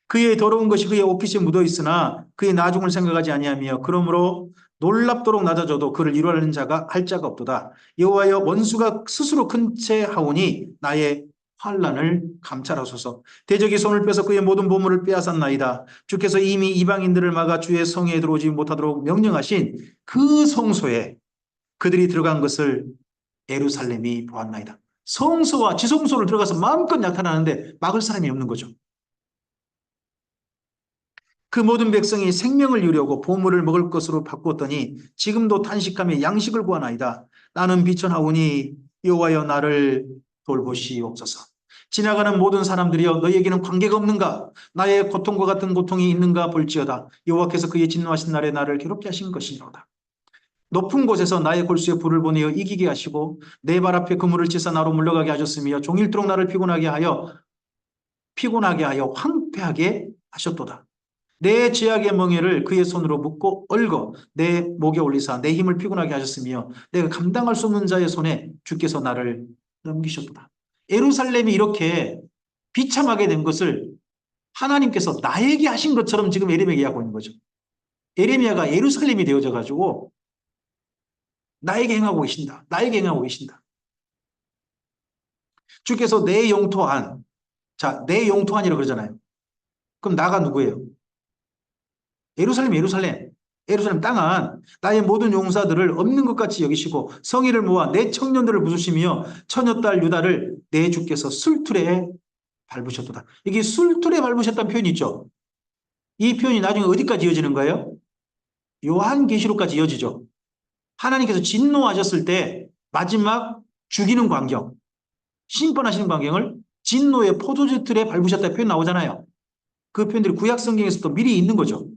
그의 더러운 것이 그의 옷깃에 묻어 있으나 그의 나중을 생각하지 아니하며 그러므로 놀랍도록 낮아져도 그를 이루하는 자가 할 자가 없도다. 여호와여 원수가 스스로 큰 채 하오니 나의 환난을 감찰하소서. 대적이 손을 빼서 그의 모든 보물을 빼앗았나이다. 주께서 이미 이방인들을 막아 주의 성에 들어오지 못하도록 명령하신 그 성소에 그들이 들어간 것을 예루살렘이 보았나이다. 성소와 지성소를 들어가서 마음껏 나타나는데 막을 사람이 없는 거죠. 그 모든 백성이 생명을 유려고 보물을 먹을 것으로 바꾸었더니 지금도 탄식하며 양식을 구하나이다. 나는 비천하오니 여호와여 나를 돌보시옵소서. 지나가는 모든 사람들이여 너희에게는 관계가 없는가? 나의 고통과 같은 고통이 있는가 볼지어다. 여호와께서 그의 진노하신 날에 나를 괴롭게 하신 것이로다. 높은 곳에서 나의 골수에 불을 보내어 이기게 하시고 내 발 앞에 그물을 치사 나로 물러가게 하셨으며 종일토록 나를 피곤하게 하여 황폐하게 하셨도다. 내 죄악의 멍에를 그의 손으로 묶고 얽어 내 목에 올리사 내 힘을 피곤하게 하셨으며 내가 감당할 수 없는 자의 손에 주께서 나를 넘기셨도다. 예루살렘이 이렇게 비참하게 된 것을 하나님께서 나에게 하신 것처럼 지금 예레미야가 얘기하고 있는 거죠. 예레미야가 예루살렘이 되어져 가지고 나에게 행하고 계신다. 나에게 행하고 계신다. 주께서 내 영토한, 자, 내 영토한이라고 그러잖아요. 그럼 나가 누구예요? 예루살렘, 예루살렘. 예루살렘 땅은 나의 모든 용사들을 없는 것 같이 여기시고 성의를 모아 내 청년들을 부수시며 처녀딸 유다를 내 주께서 술틀에 밟으셨도다. 이게 술틀에 밟으셨다는 표현이 있죠. 이 표현이 나중에 어디까지 이어지는 거예요? 요한계시록까지 이어지죠. 하나님께서 진노하셨을 때 마지막 죽이는 광경, 심판하시는 광경을 진노의 포도주 틀에 밟으셨다는 표현 나오잖아요. 그 표현들이 구약 성경에서도 미리 있는 거죠.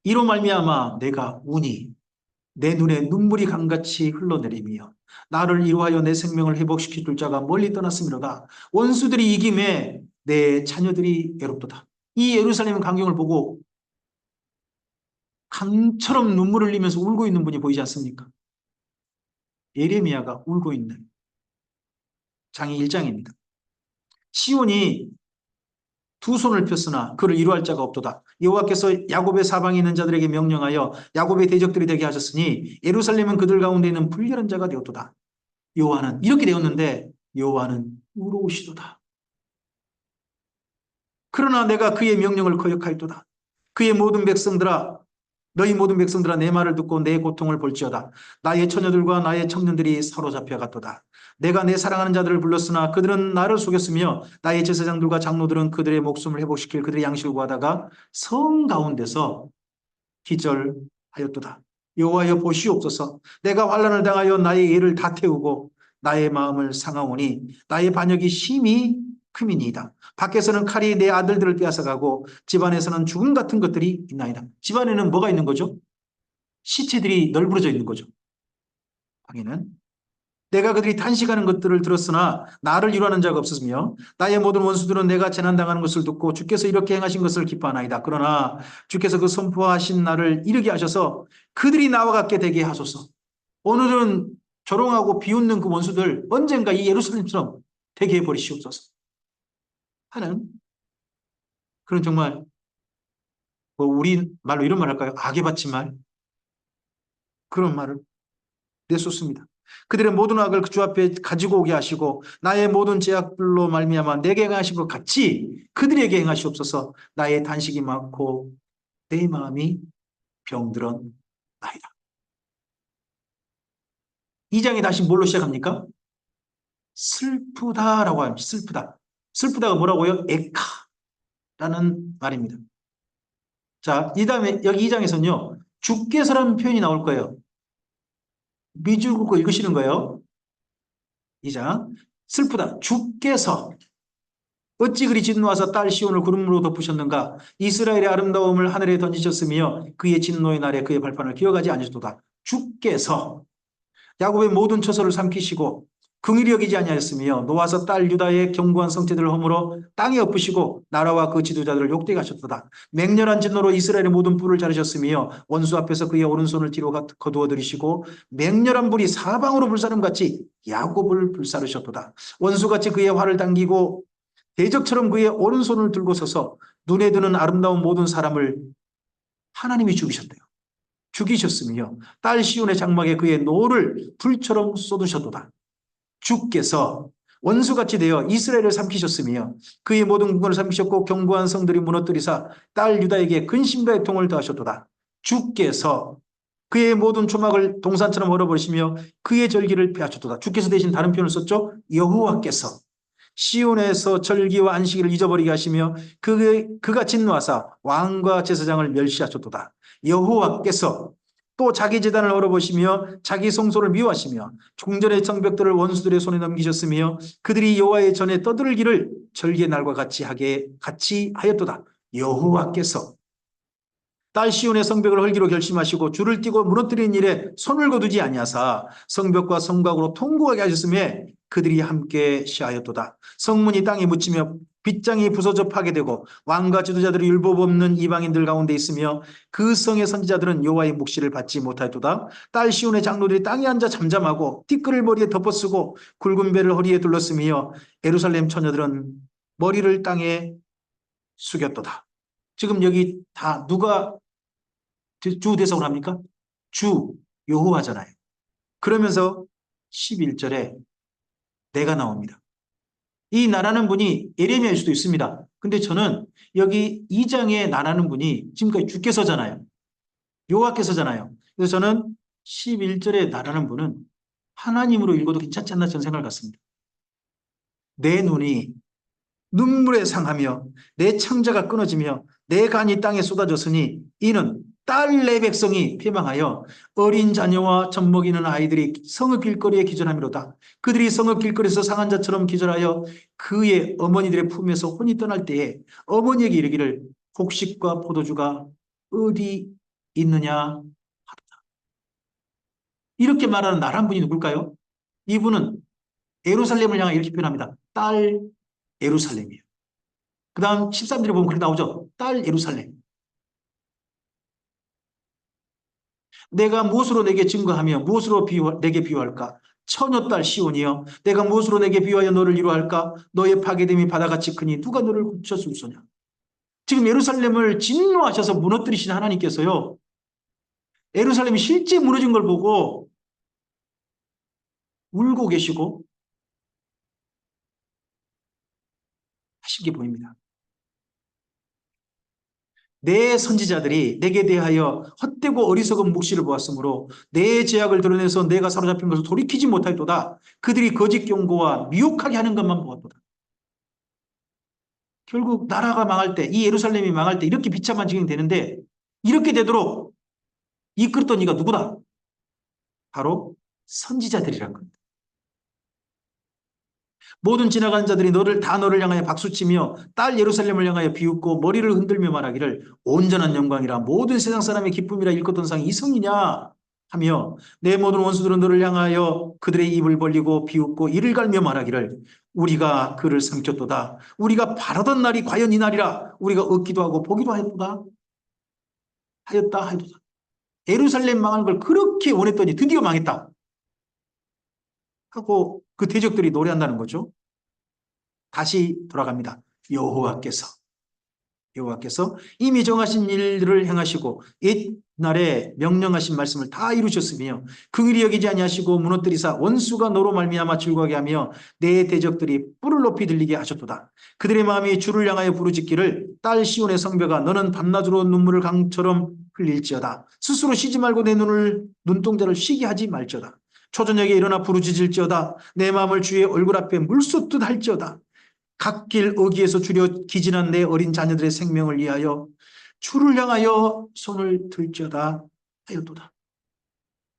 이로 말미암아 내가 우니 내 눈에 눈물이 강같이 흘러내리며 나를 이루하여 내 생명을 회복시킬 줄 자가 멀리 떠났음이로다. 원수들이 이김에 내 자녀들이 외롭도다. 이 예루살렘 광경을 보고 강처럼 눈물을 흘리면서 울고 있는 분이 보이지 않습니까? 예레미야가 울고 있는 장이 1장입니다. 시온이 두 손을 폈으나 그를 이루할 자가 없도다. 여호와께서 야곱의 사방에 있는 자들에게 명령하여 야곱의 대적들이 되게 하셨으니 예루살렘은 그들 가운데 있는 불결한 자가 되었도다. 여호와는 이렇게 되었는데 여호와는 울어오시도다. 그러나 내가 그의 명령을 거역하였도다. 그의 모든 백성들아, 너희 모든 백성들아, 내 말을 듣고 내 고통을 볼지어다. 나의 처녀들과 나의 청년들이 사로잡혀 갔도다. 내가 내 사랑하는 자들을 불렀으나 그들은 나를 속였으며 나의 제사장들과 장로들은 그들의 목숨을 회복시킬 그들의 양식을 구하다가 성 가운데서 기절하였도다. 여호와여 보시옵소서. 내가 환난을 당하여 나의 애를 다 태우고 나의 마음을 상하오니 나의 반역이 심히 크미니이다. 밖에서는 칼이 내 아들들을 빼앗아가고 집안에서는 죽음 같은 것들이 있나이다. 집안에는 뭐가 있는 거죠? 시체들이 널브러져 있는 거죠. 방에는 내가 그들이 탄식하는 것들을 들었으나 나를 위로하는 자가 없었으며 나의 모든 원수들은 내가 재난당하는 것을 듣고 주께서 이렇게 행하신 것을 기뻐하나이다. 그러나 주께서 그 선포하신 날을 이르게 하셔서 그들이 나와 같게 되게 하소서. 오늘은 조롱하고 비웃는 그 원수들 언젠가 이 예루살렘처럼 되게 해버리시옵소서 하는 그런 정말 뭐 우리 말로 이런 말 할까요? 악에 받친 말 그런 말을 내쏟습니다. 그들의 모든 악을 그 주 앞에 가지고 오게 하시고 나의 모든 죄악들로 말미암아 내게 행하신 것 같이 그들에게 행하시옵소서. 나의 단식이 많고 내 마음이 병들었나이다. 이 장이 다시 뭘로 시작합니까? 슬프다라고 합니다. 슬프다. 슬프다가 뭐라고요? 에카라는 말입니다. 자, 이 다음에 여기 이 장에서는요. 주께서라는 표현이 나올 거예요. 미줄 긋고 읽으시는 거예요. 이 장. 슬프다. 주께서 어찌 그리 진노하사 딸 시온을 구름으로 덮으셨는가? 이스라엘의 아름다움을 하늘에 던지셨으며 그의 진노의 날에 그의 발판을 기억하지 않으셨도다. 주께서 야곱의 모든 처소를 삼키시고 긍휼히 여기지 아니하였으며 노아서 딸 유다의 견고한 성체들을 허물어 땅에 엎으시고 나라와 그 지도자들을 욕되게 하셨도다. 맹렬한 진노로 이스라엘의 모든 뿔을 자르셨으며 원수 앞에서 그의 오른손을 뒤로 거두어 들이시고 맹렬한 불이 사방으로 불사름같이 야곱을 불사르셨도다. 원수같이 그의 활을 당기고 대적처럼 그의 오른손을 들고 서서 눈에 드는 아름다운 모든 사람을 하나님이 죽이셨대요. 죽이셨으며 딸 시온의 장막에 그의 노를 불처럼 쏟으셨도다. 주께서 원수같이 되어 이스라엘을 삼키셨으며 그의 모든 국권을 삼키셨고 견고한 성들이 무너뜨리사 딸 유다에게 근심과 애통을 더하셨도다. 주께서 그의 모든 초막을 동산처럼 얼어버리시며 그의 절기를 빼앗겼도다. 주께서 대신 다른 표현을 썼죠. 여호와께서 시온에서 절기와 안식일을 잊어버리게 하시며 그가 진노하사 왕과 제사장을 멸시하셨도다. 여호와께서 또 자기 제단을 얼어보시며 자기 성소를 미워하시며 궁전의 성벽들을 원수들의 손에 넘기셨으며 그들이 여호와의 전에 떠들기를 절기의 날과 같이 하였도다. 여호와께서 딸 시온의 성벽을 헐기로 결심하시고 줄을 띄고 무너뜨리는 일에 손을 거두지 아니하사 성벽과 성곽으로 통곡하게 하셨으며 그들이 함께 시하였도다. 성문이 땅에 묻히며 빗장이 부서져 파괴되고 왕과 지도자들이 율법 없는 이방인들 가운데 있으며 그 성의 선지자들은 여호와의 묵시를 받지 못하였도다. 딸 시온의 장로들이 땅에 앉아 잠잠하고 티끌을 머리에 덮어쓰고 굵은 배를 허리에 둘렀으며 예루살렘 처녀들은 머리를 땅에 숙였도다. 지금 여기 다 누가 주 대성을 합니까? 주 여호와잖아요. 그러면서 11절에 내가 나옵니다. 이 나라는 분이 예레미야일 수도 있습니다. 근데 저는 여기 2장에 나라는 분이 지금까지 주께서잖아요. 여호와께서잖아요. 그래서 저는 11절에 나라는 분은 하나님으로 읽어도 괜찮지 않나 저는 생각을 갖습니다. 내 눈이 눈물에 상하며 내 창자가 끊어지며 내 간이 땅에 쏟아졌으니 이는 딸 내 백성이 패망하여 어린 자녀와 젖먹이는 아이들이 성읍 길거리에 기절함이로다. 그들이 성읍 길거리에서 상한 자처럼 기절하여 그의 어머니들의 품에서 혼이 떠날 때에 어머니에게 이르기를 곡식과 포도주가 어디 있느냐 하도다. 이렇게 말하는 나란 분이 누굴까요? 이분은 예루살렘을 향해 이렇게 표현합니다. 딸 예루살렘이에요. 그 다음 13절에 보면 그렇게 나오죠. 딸 예루살렘. 내가 무엇으로 내게 증거하며 무엇으로 내게 비유할까? 처녀 딸 시온이여, 내가 무엇으로 내게 비유하여 너를 이루할까? 너의 파괴됨이 바다같이 크니 누가 너를 고쳐줄소냐? 지금 예루살렘을 진노하셔서 무너뜨리신 하나님께서요, 예루살렘이 실제 무너진 걸 보고 울고 계시고 하신 게 보입니다. 내 선지자들이 내게 대하여 헛되고 어리석은 묵시를 보았으므로 내 죄악을 드러내서 내가 사로잡힌 것을 돌이키지 못하였도다. 그들이 거짓 경고와 미혹하게 하는 것만 보았도다. 결국 나라가 망할 때, 이 예루살렘이 망할 때 이렇게 비참한 지경이 되는데, 이렇게 되도록 이끌었던 이가 누구다? 바로 선지자들이란 겁니다. 모든 지나가는 자들이 너를 향하여 박수치며 딸 예루살렘을 향하여 비웃고 머리를 흔들며 말하기를 온전한 영광이라 모든 세상 사람의 기쁨이라 일컫던 상이 이 성이냐 하며, 내 모든 원수들은 너를 향하여 그들의 입을 벌리고 비웃고 이를 갈며 말하기를 우리가 그를 삼켰도다. 우리가 바라던 날이 과연 이 날이라. 우리가 얻기도 하고 보기도 하였다. 예루살렘 망하는 걸 그렇게 원했더니 드디어 망했다 하고 그 대적들이 노래한다는 거죠. 다시 돌아갑니다. 여호와께서 이미 정하신 일들을 행하시고 옛날에 명령하신 말씀을 다 이루셨으며 긍휼히 여기지 아니하시고 무너뜨리사 원수가 너로 말미암아 즐거워하게 하며 내 대적들이 뿔을 높이 들리게 하셨도다. 그들의 마음이 주를 향하여 부르짖기를 딸 시온의 성벽아, 너는 밤낮으로 눈물을 강처럼 흘릴지어다. 스스로 쉬지 말고 내 눈동자를 쉬게 하지 말지어다. 초저녁에 일어나 부르짖을지어다. 내 마음을 주의 얼굴 앞에 물쏟듯 할지어다. 갓길 어귀에서 주려 기진한 내 어린 자녀들의 생명을 위하여 주를 향하여 손을 들지어다 하였도다.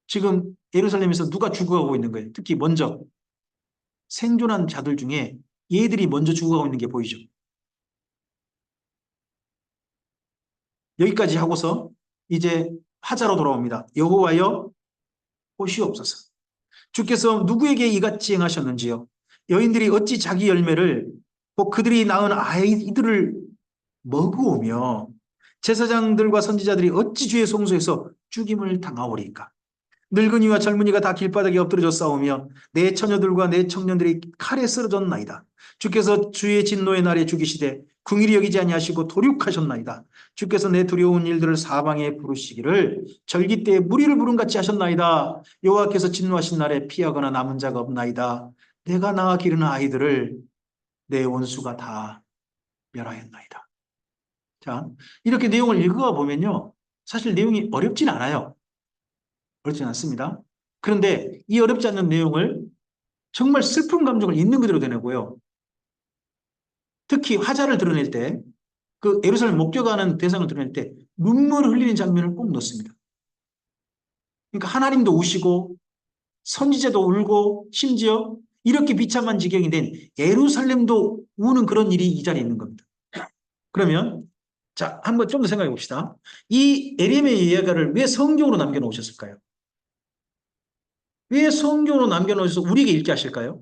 지금 예루살렘에서 누가 죽어가고 있는 거예요? 특히 먼저 생존한 자들 중에 얘들이 먼저 죽어가고 있는 게 보이죠. 여기까지 하고서 이제 화자로 돌아옵니다. 여호와여 보시옵소서. 주께서 누구에게 이같이 행하셨는지요? 여인들이 어찌 자기 열매를 꼭 그들이 낳은 아이들을 먹으오며 제사장들과 선지자들이 어찌 주의 송수에서 죽임을 당하오리까? 늙은이와 젊은이가 다 길바닥에 엎드려져 싸우며 내 처녀들과 내 청년들이 칼에 쓰러졌나이다. 주께서 주의 진노의 날에 죽이시되 궁일이 여기지 아니하시고 도륙하셨나이다. 주께서 내 두려운 일들을 사방에 부르시기를 절기 때에 무리를 부른 같이 하셨나이다. 여호와께서 진노하신 날에 피하거나 남은 자가 없나이다. 내가 낳아 기르는 아이들을 내 원수가 다 멸하였나이다. 자, 이렇게 내용을 읽어가 보면요, 사실 내용이 어렵진 않아요. 어렵진 않습니다. 그런데 이 어렵지 않는 내용을 정말 슬픈 감정을 있는 그대로 내내고요. 특히 화자를 드러낼 때, 그 예루살렘 목격하는 대상을 드러낼 때 눈물을 흘리는 장면을 꼭 넣습니다. 그러니까 하나님도 우시고 선지자도 울고 심지어 이렇게 비참한 지경이 된 예루살렘도 우는 그런 일이 이 자리에 있는 겁니다. 그러면 자, 한번 좀 더 생각해 봅시다. 이 에레미야 이야기를 왜 성경으로 남겨놓으셨을까요? 왜 성경으로 남겨놓으셔서 우리에게 읽게 하실까요?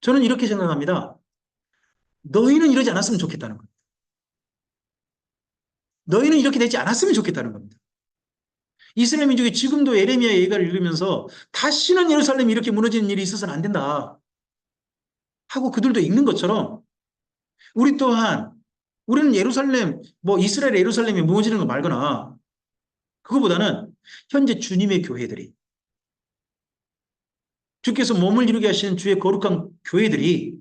저는 이렇게 생각합니다. 너희는 이러지 않았으면 좋겠다는 겁니다. 너희는 이렇게 되지 않았으면 좋겠다는 겁니다. 이스라엘 민족이 지금도 에레미야 예가를 읽으면서 다시는 예루살렘이 이렇게 무너지는 일이 있어서는 안 된다 하고 그들도 읽는 것처럼 우리 또한 우리는 예루살렘, 이스라엘의 예루살렘이 무너지는 거 말거나 그거보다는 현재 주님의 교회들이 주께서 몸을 이루게 하시는 주의 거룩한 교회들이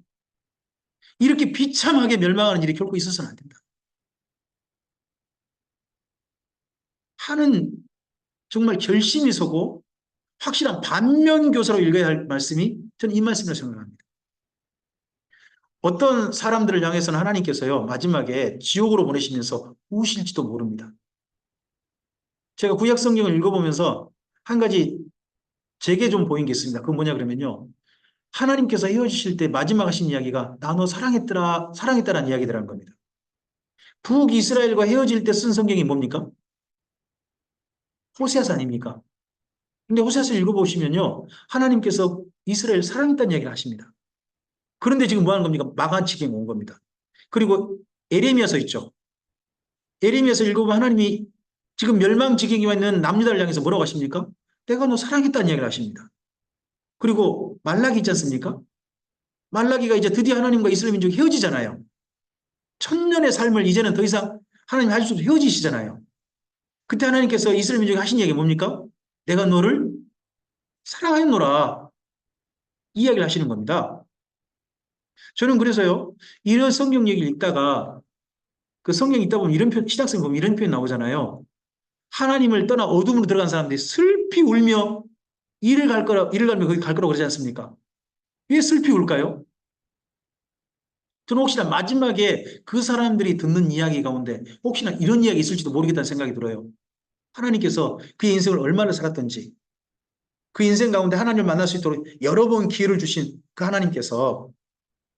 이렇게 비참하게 멸망하는 일이 결코 있어서는 안 된다 하는 정말 결심이 서고 확실한 반면교사로 읽어야 할 말씀이 저는 이 말씀이라고 생각합니다. 어떤 사람들을 향해서는 하나님께서요, 마지막에 지옥으로 보내시면서 우실지도 모릅니다. 제가 구약 성경을 읽어보면서 한 가지 제게 좀 보인 게 있습니다. 그건 뭐냐 그러면요, 하나님께서 헤어지실 때 마지막 하신 이야기가 나 너 사랑했다라는 이야기들하는 겁니다. 북이스라엘과 헤어질 때 쓴 성경이 뭡니까? 호세아서 아닙니까? 근데 호세아서 읽어보시면요, 하나님께서 이스라엘 사랑했다는 이야기를 하십니다. 그런데 지금 뭐 하는 겁니까? 망한치경에 온 겁니다. 그리고 에레미야서 있죠. 에레미야서 읽어보면 하나님이 지금 멸망 지경에 있는 남유다를 향해서 뭐라고 하십니까? 내가 너 사랑했다는 이야기를 하십니다. 그리고 말라기 있지 않습니까? 말라기가 이제 드디어 하나님과 이스라엘 민족이 헤어지잖아요. 천년의 삶을 이제는 더 이상 하나님 할 수 없이 헤어지시잖아요. 그때 하나님께서 이스라엘 민족이 하신 얘기가 뭡니까? 내가 너를 사랑하였노라. 이 이야기를 하시는 겁니다. 저는 그래서요, 이런 성경 얘기를 읽다가 그 성경 읽다 보면 이런 표현, 신약성 보면 이런 표현 나오잖아요. 하나님을 떠나 어둠으로 들어간 사람들이 슬피 울며 이를 갈며 거기 갈 거라고 그러지 않습니까? 왜 슬피 울까요? 저는 혹시나 마지막에 그 사람들이 듣는 이야기 가운데 혹시나 이런 이야기 있을지도 모르겠다는 생각이 들어요. 하나님께서 그의 인생을 얼마나 살았던지 그 인생 가운데 하나님을 만날 수 있도록 여러 번 기회를 주신 그 하나님께서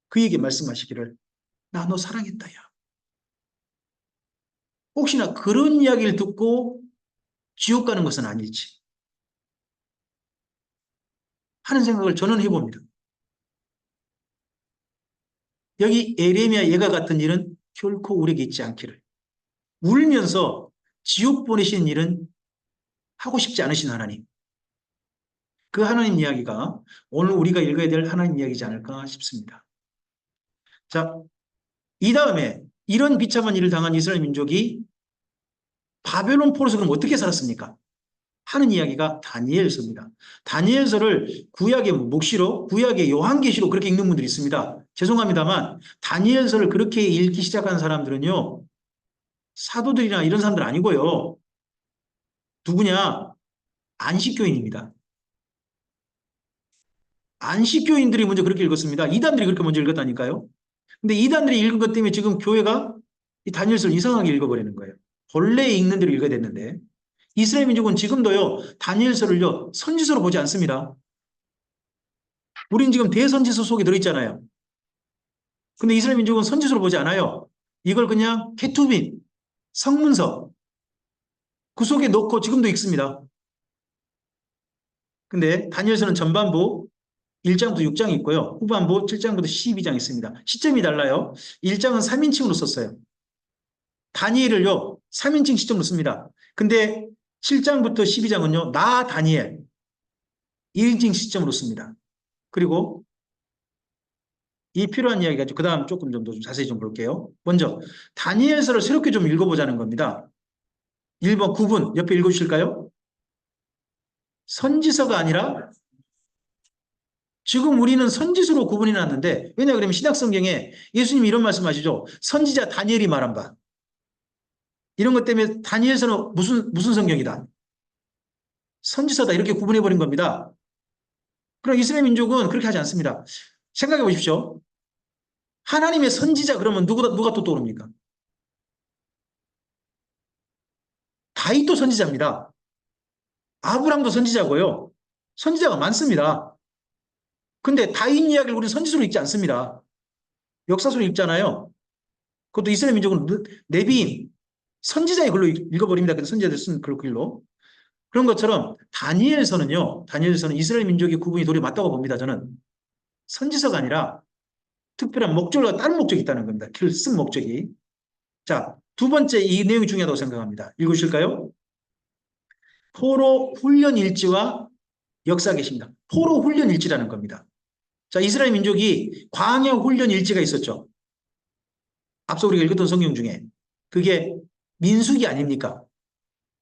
그에게 말씀하시기를 나 너 사랑했다 야. 혹시나 그런 이야기를 듣고 지옥 가는 것은 아닐지 하는 생각을 저는 해봅니다. 여기 에레미야 예가 같은 일은 결코 우리에게 있지 않기를. 울면서 지옥 보내신 일은 하고 싶지 않으신 하나님. 그 하나님 이야기가 오늘 우리가 읽어야 될 하나님 이야기지 않을까 싶습니다. 자, 이 다음에 이런 비참한 일을 당한 이스라엘 민족이 바벨론 포로에서 그럼 어떻게 살았습니까? 하는 이야기가 다니엘서입니다. 다니엘서를 구약의 묵시로, 구약의 요한계시로 그렇게 읽는 분들이 있습니다. 죄송합니다만 다니엘서를 그렇게 읽기 시작한 사람들은요. 사도들이나 이런 사람들 아니고요. 누구냐? 안식교인입니다. 안식교인들이 먼저 그렇게 읽었습니다. 이단들이 그렇게 먼저 읽었다니까요. 근데 이단들이 읽은 것 때문에 지금 교회가 이 다니엘서를 이상하게 읽어버리는 거예요. 본래 읽는 대로 읽어야 됐는데 이스라엘 민족은 지금도요. 다니엘서를요. 선지서로 보지 않습니다. 우린 지금 대선지서 속에 들어있잖아요. 근데 이스라엘 민족은 선지서로 보지 않아요. 이걸 그냥 케투빈, 성문서 그 속에 넣고 지금도 읽습니다. 근데 다니엘서는 전반부 1장부터 6장이 있고요. 후반부 7장부터 12장 있습니다. 시점이 달라요. 1장은 3인칭으로 썼어요. 다니엘을요. 3인칭 시점으로 씁니다. 근데 7장부터 12장은요. 나 다니엘 1인칭 시점으로 씁니다. 그리고 이 필요한 이야기가 그 다음 조금 좀 더 자세히 좀 볼게요. 먼저 다니엘서를 새롭게 좀 읽어보자는 겁니다. 1번 구분 옆에 읽어주실까요? 선지서가 아니라 지금 우리는 선지서로 구분이 났는데 왜냐 그러면 신약성경에 예수님이 이런 말씀하시죠. 선지자 다니엘이 말한 바 이런 것 때문에 다니엘서는 무슨 성경이다. 선지서다 이렇게 구분해버린 겁니다. 그럼 이스라엘 민족은 그렇게 하지 않습니다. 생각해 보십시오. 하나님의 선지자 그러면 누가 또 떠오릅니까? 다윗도 선지자입니다. 아브람도 선지자고요. 선지자가 많습니다. 근데 다윗 이야기를 우리는 선지서로 읽지 않습니다. 역사서로 읽잖아요. 그것도 이스라엘 민족은 네비인, 선지자의 글로 읽어버립니다. 근데 선지자들 쓴 글로. 그런 것처럼 다니엘서는 이스라엘 민족의 구분이 도리어 맞다고 봅니다. 저는 선지서가 아니라 특별한 목적과 다른 목적이 있다는 겁니다. 글을 쓴 목적이. 자, 두 번째 이 내용이 중요하다고 생각합니다. 읽으실까요? 포로 훈련 일지와 역사 계십니다. 포로 훈련 일지라는 겁니다. 자, 이스라엘 민족이 광야 훈련 일지가 있었죠. 앞서 우리가 읽었던 성경 중에 그게 민수기 아닙니까?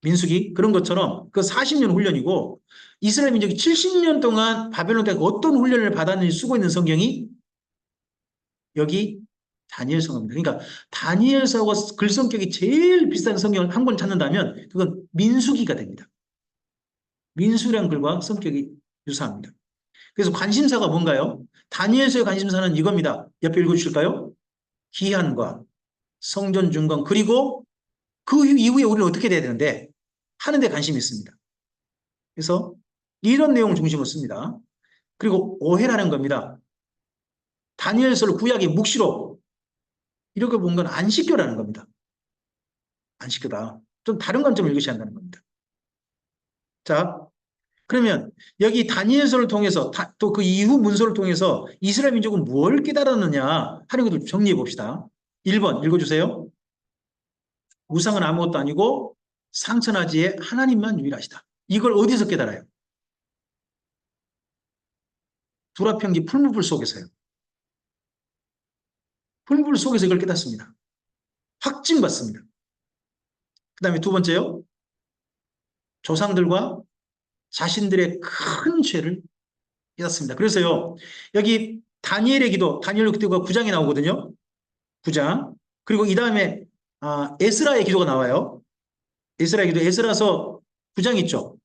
민수기 그런 것처럼 그 40년 훈련이고 이스라엘 민족이 70년 동안 바벨론 때 어떤 훈련을 받았는지 쓰고 있는 성경이 여기 다니엘서입니다. 그러니까 다니엘서와 글 성격이 제일 비슷한 성경을 한 권 찾는다면 그건 민수기가 됩니다. 민수란 글과 성격이 유사합니다. 그래서 관심사가 뭔가요? 다니엘서의 관심사는 이겁니다. 옆에 읽어주실까요? 기한과 성전 중건 그리고 그 이후에 우리는 어떻게 돼야 되는데 하는 데 관심이 있습니다. 그래서 이런 내용을 중심으로 씁니다. 그리고 오해라는 겁니다. 다니엘서를 구약의 묵시로 이렇게 본 건 안식교라는 겁니다. 안식교다. 좀 다른 관점을 읽으셔야 한다는 겁니다. 자, 그러면 여기 다니엘서를 통해서 또 그 이후 문서를 통해서 이스라엘 민족은 뭘 깨달았느냐 하는 것을 정리해 봅시다. 1번 읽어주세요. 우상은 아무것도 아니고 상천하지에 하나님만 유일하시다. 이걸 어디서 깨달아요? 두라평지 풀무불 속에서요. 풀무불 속에서 이걸 깨닫습니다. 확증받습니다. 그 다음에 두 번째요. 조상들과 자신들의 큰 죄를 깨닫습니다. 그래서요, 여기 다니엘의 기도, 다니엘 기도가 9장에 나오거든요. 9장. 그리고 이 다음에 에스라의 기도가 나와요. 에스라의 기도, 에스라서 9장 있죠.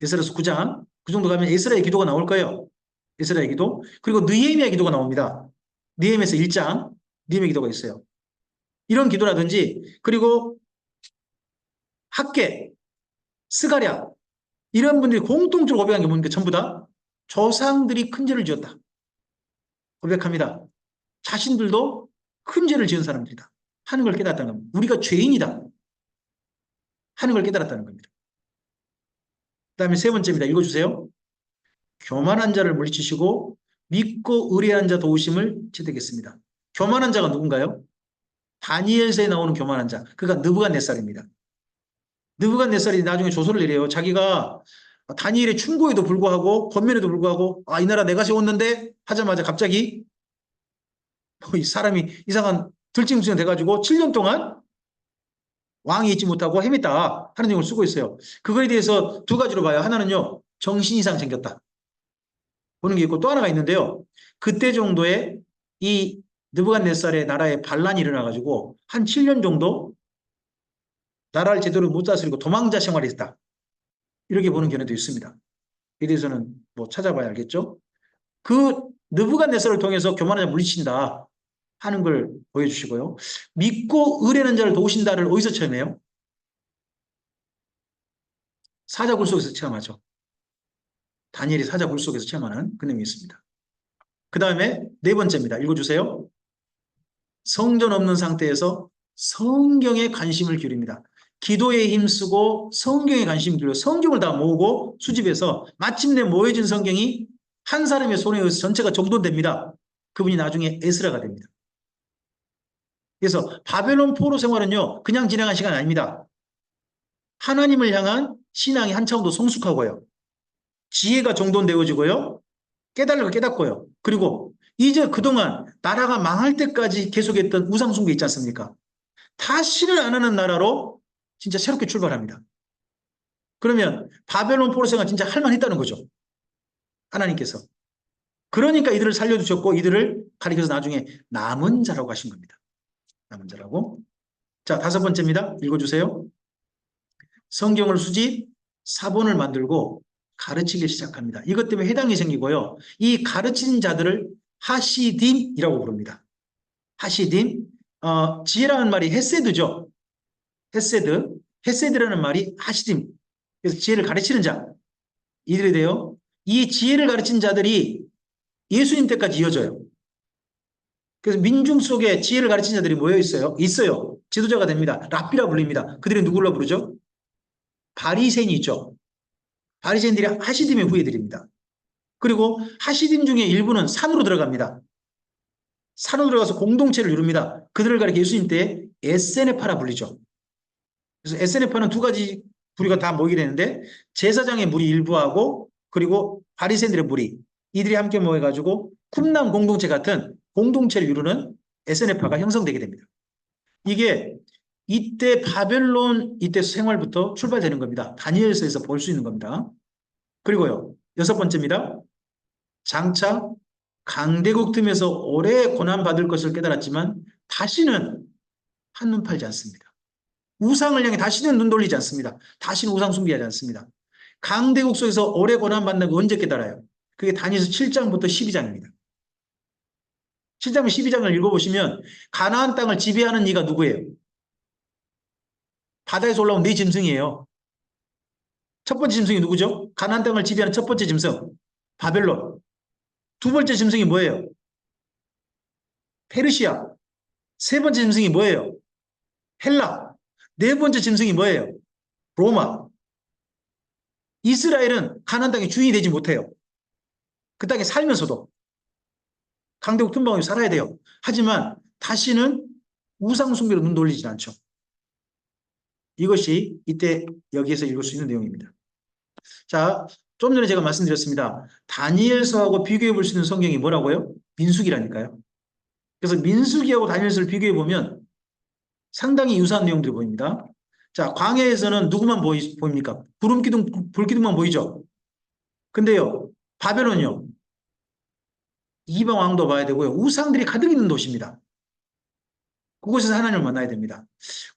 에스라서 9장. 그 정도 가면 에스라의 기도가 나올 거예요. 에스라의 기도. 그리고 느헤미야의 기도가 나옵니다. 느헤미야에서 1장, 느헤미야 기도가 있어요. 이런 기도라든지, 그리고 학계, 스가랴, 이런 분들이 공통적으로 고백한 게 뭡니까? 전부 다 조상들이 큰 죄를 지었다. 고백합니다. 자신들도 큰 죄를 지은 사람들이다. 하는 걸 깨달았다는 겁니다. 우리가 죄인이다. 하는 걸 깨달았다는 겁니다. 그 다음에 세 번째입니다. 읽어주세요. 교만한 자를 물리치시고 믿고 의뢰한 자 도우심을 채택했습니다. 교만한 자가 누군가요? 다니엘서에 나오는 교만한 자. 그가 느부갓네살입니다. 느부갓네살이 나중에 조서를 내려요. 자기가 다니엘의 충고에도 불구하고 권면에도 불구하고 이 나라 내가 세웠는데 하자마자 갑자기 이 사람이 이상한 들짐승 돼가지고 7년 동안 왕이 있지 못하고 헤맸다 하는 내용을 쓰고 있어요. 그거에 대해서 두 가지로 봐요. 하나는요, 정신 이상 생겼다 보는 게 있고, 또 하나가 있는데요. 그때 정도에 이 느부갓네살의 나라에 반란이 일어나가지고 한 7년 정도 나라를 제대로 못 다스리고 도망자 생활을 했다. 이렇게 보는 견해도 있습니다. 에 대해서는 뭐 찾아봐야 알겠죠. 그 느부갓네살을 통해서 교만한 자 물리친다 하는 걸 보여주시고요. 믿고 의뢰하는 자를 도우신다를 어디서 체험해요? 사자굴 속에서 체험하죠. 다니엘이 사자굴 속에서 체험하는 그 내용이 있습니다. 그 다음에 네 번째입니다. 읽어주세요. 성전 없는 상태에서 성경에 관심을 기울입니다. 기도에 힘쓰고 성경에 관심 기울여 성경을 다 모으고 수집해서 마침내 모여진 성경이 한 사람의 손에 의해서 전체가 정돈됩니다. 그분이 나중에 에스라가 됩니다. 그래서 바벨론 포로 생활은요, 그냥 지나간 시간 아닙니다. 하나님을 향한 신앙이 한 차원 더 성숙하고요. 지혜가 정돈되어지고요. 깨달을 걸 깨닫고요. 그리고 이제 그동안 나라가 망할 때까지 계속했던 우상숭배 있지 않습니까? 다시는 안 하는 나라로 진짜 새롭게 출발합니다. 그러면 바벨론 포로 생활 진짜 할만했다는 거죠. 하나님께서. 그러니까 이들을 살려두셨고 이들을 가리켜서 나중에 남은 자라고 하신 겁니다. 남은 자라고. 자, 다섯 번째입니다. 읽어주세요. 성경을 수집, 사본을 만들고 가르치기 시작합니다. 이것 때문에 회당이 생기고요. 이 가르치는 자들을 하시딤이라고 부릅니다. 하시딤. 지혜라는 말이 헤세드죠. 헤세드. 헤세드라는 말이 하시딤. 그래서 지혜를 가르치는 자. 이들이 돼요. 이 지혜를 가르친 자들이 예수님 때까지 이어져요. 그래서 민중 속에 지혜를 가르친 자들이 모여 있어요. 있어요. 지도자가 됩니다. 랍비라 불립니다. 그들이 누구라 부르죠? 바리새인이 있죠. 바리새인들이 하시딤의 후예들입니다. 그리고 하시딤 중에 일부는 산으로 들어갑니다. 산으로 들어가서 공동체를 이룹니다. 그들을 가리켜 예수님 때 에세네파라 불리죠. 그래서 에세네파는 두 가지 부류가 다 모이게 되는데 제사장의 무리 일부하고 그리고 바리새인들의 무리 이들이 함께 모여가지고 쿰남 공동체 같은 공동체를 이루는 에세네파가 형성되게 됩니다. 이게 이때 바벨론 이때 생활부터 출발되는 겁니다. 다니엘서에서 볼 수 있는 겁니다. 그리고요. 여섯 번째입니다. 장차 강대국 틈에서 오래 고난받을 것을 깨달았지만 다시는 한눈 팔지 않습니다. 우상을 향해 다시는 눈 돌리지 않습니다. 다시는 우상 숭배하지 않습니다. 강대국 속에서 오래 고난받는 거 언제 깨달아요? 그게 다니엘서 7장부터 12장입니다. 7장 12장을 읽어보시면 가나안 땅을 지배하는 이가 누구예요? 바다에서 올라온 네 짐승이에요. 첫 번째 짐승이 누구죠? 가나안 땅을 지배하는 첫 번째 짐승 바벨론. 두 번째 짐승이 뭐예요? 페르시아. 세 번째 짐승이 뭐예요? 헬라. 네 번째 짐승이 뭐예요? 로마. 이스라엘은 가나안 땅의 주인이 되지 못해요. 그 땅에 살면서도 강대국 틈바구니 살아야 돼요. 하지만 다시는 우상 숭배로 눈 돌리지 않죠. 이것이 이때 여기에서 읽을 수 있는 내용입니다. 자, 좀 전에 제가 말씀드렸습니다. 다니엘서하고 비교해 볼 수 있는 성경이 뭐라고요? 민수기라니까요. 그래서 민수기하고 다니엘서를 비교해 보면 상당히 유사한 내용들이 보입니다. 자, 광야에서는 누구만 보입니까? 불기둥만 보이죠? 근데요, 바벨론이요. 이방 왕도 봐야 되고요. 우상들이 가득 있는 도시입니다. 그곳에서 하나님을 만나야 됩니다.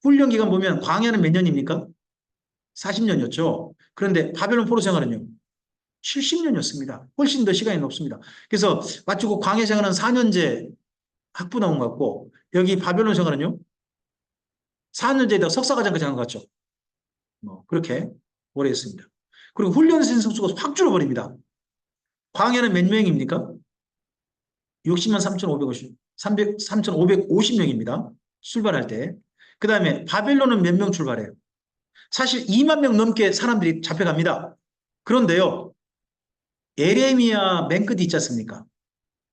훈련 기간 보면 광야는 몇 년입니까? 40년이었죠. 그런데 바벨론 포로 생활은요? 70년이었습니다. 훨씬 더 시간이 높습니다. 그래서 마치 그 광야 생활은 4년제 학부 나온 것 같고 여기 바벨론 생활은요? 4년제에다 석사과정까지 한 것 같죠. 그렇게 오래 했습니다. 그리고 훈련생 성수가 확 줄어버립니다. 광야는 몇 명입니까? 60만 3,550, 3,550명입니다. 출발할 때. 그 다음에 바벨론은 몇 명 출발해요? 사실 2만 명 넘게 사람들이 잡혀갑니다. 그런데요, 에레미야 맨 끝에 있지 않습니까?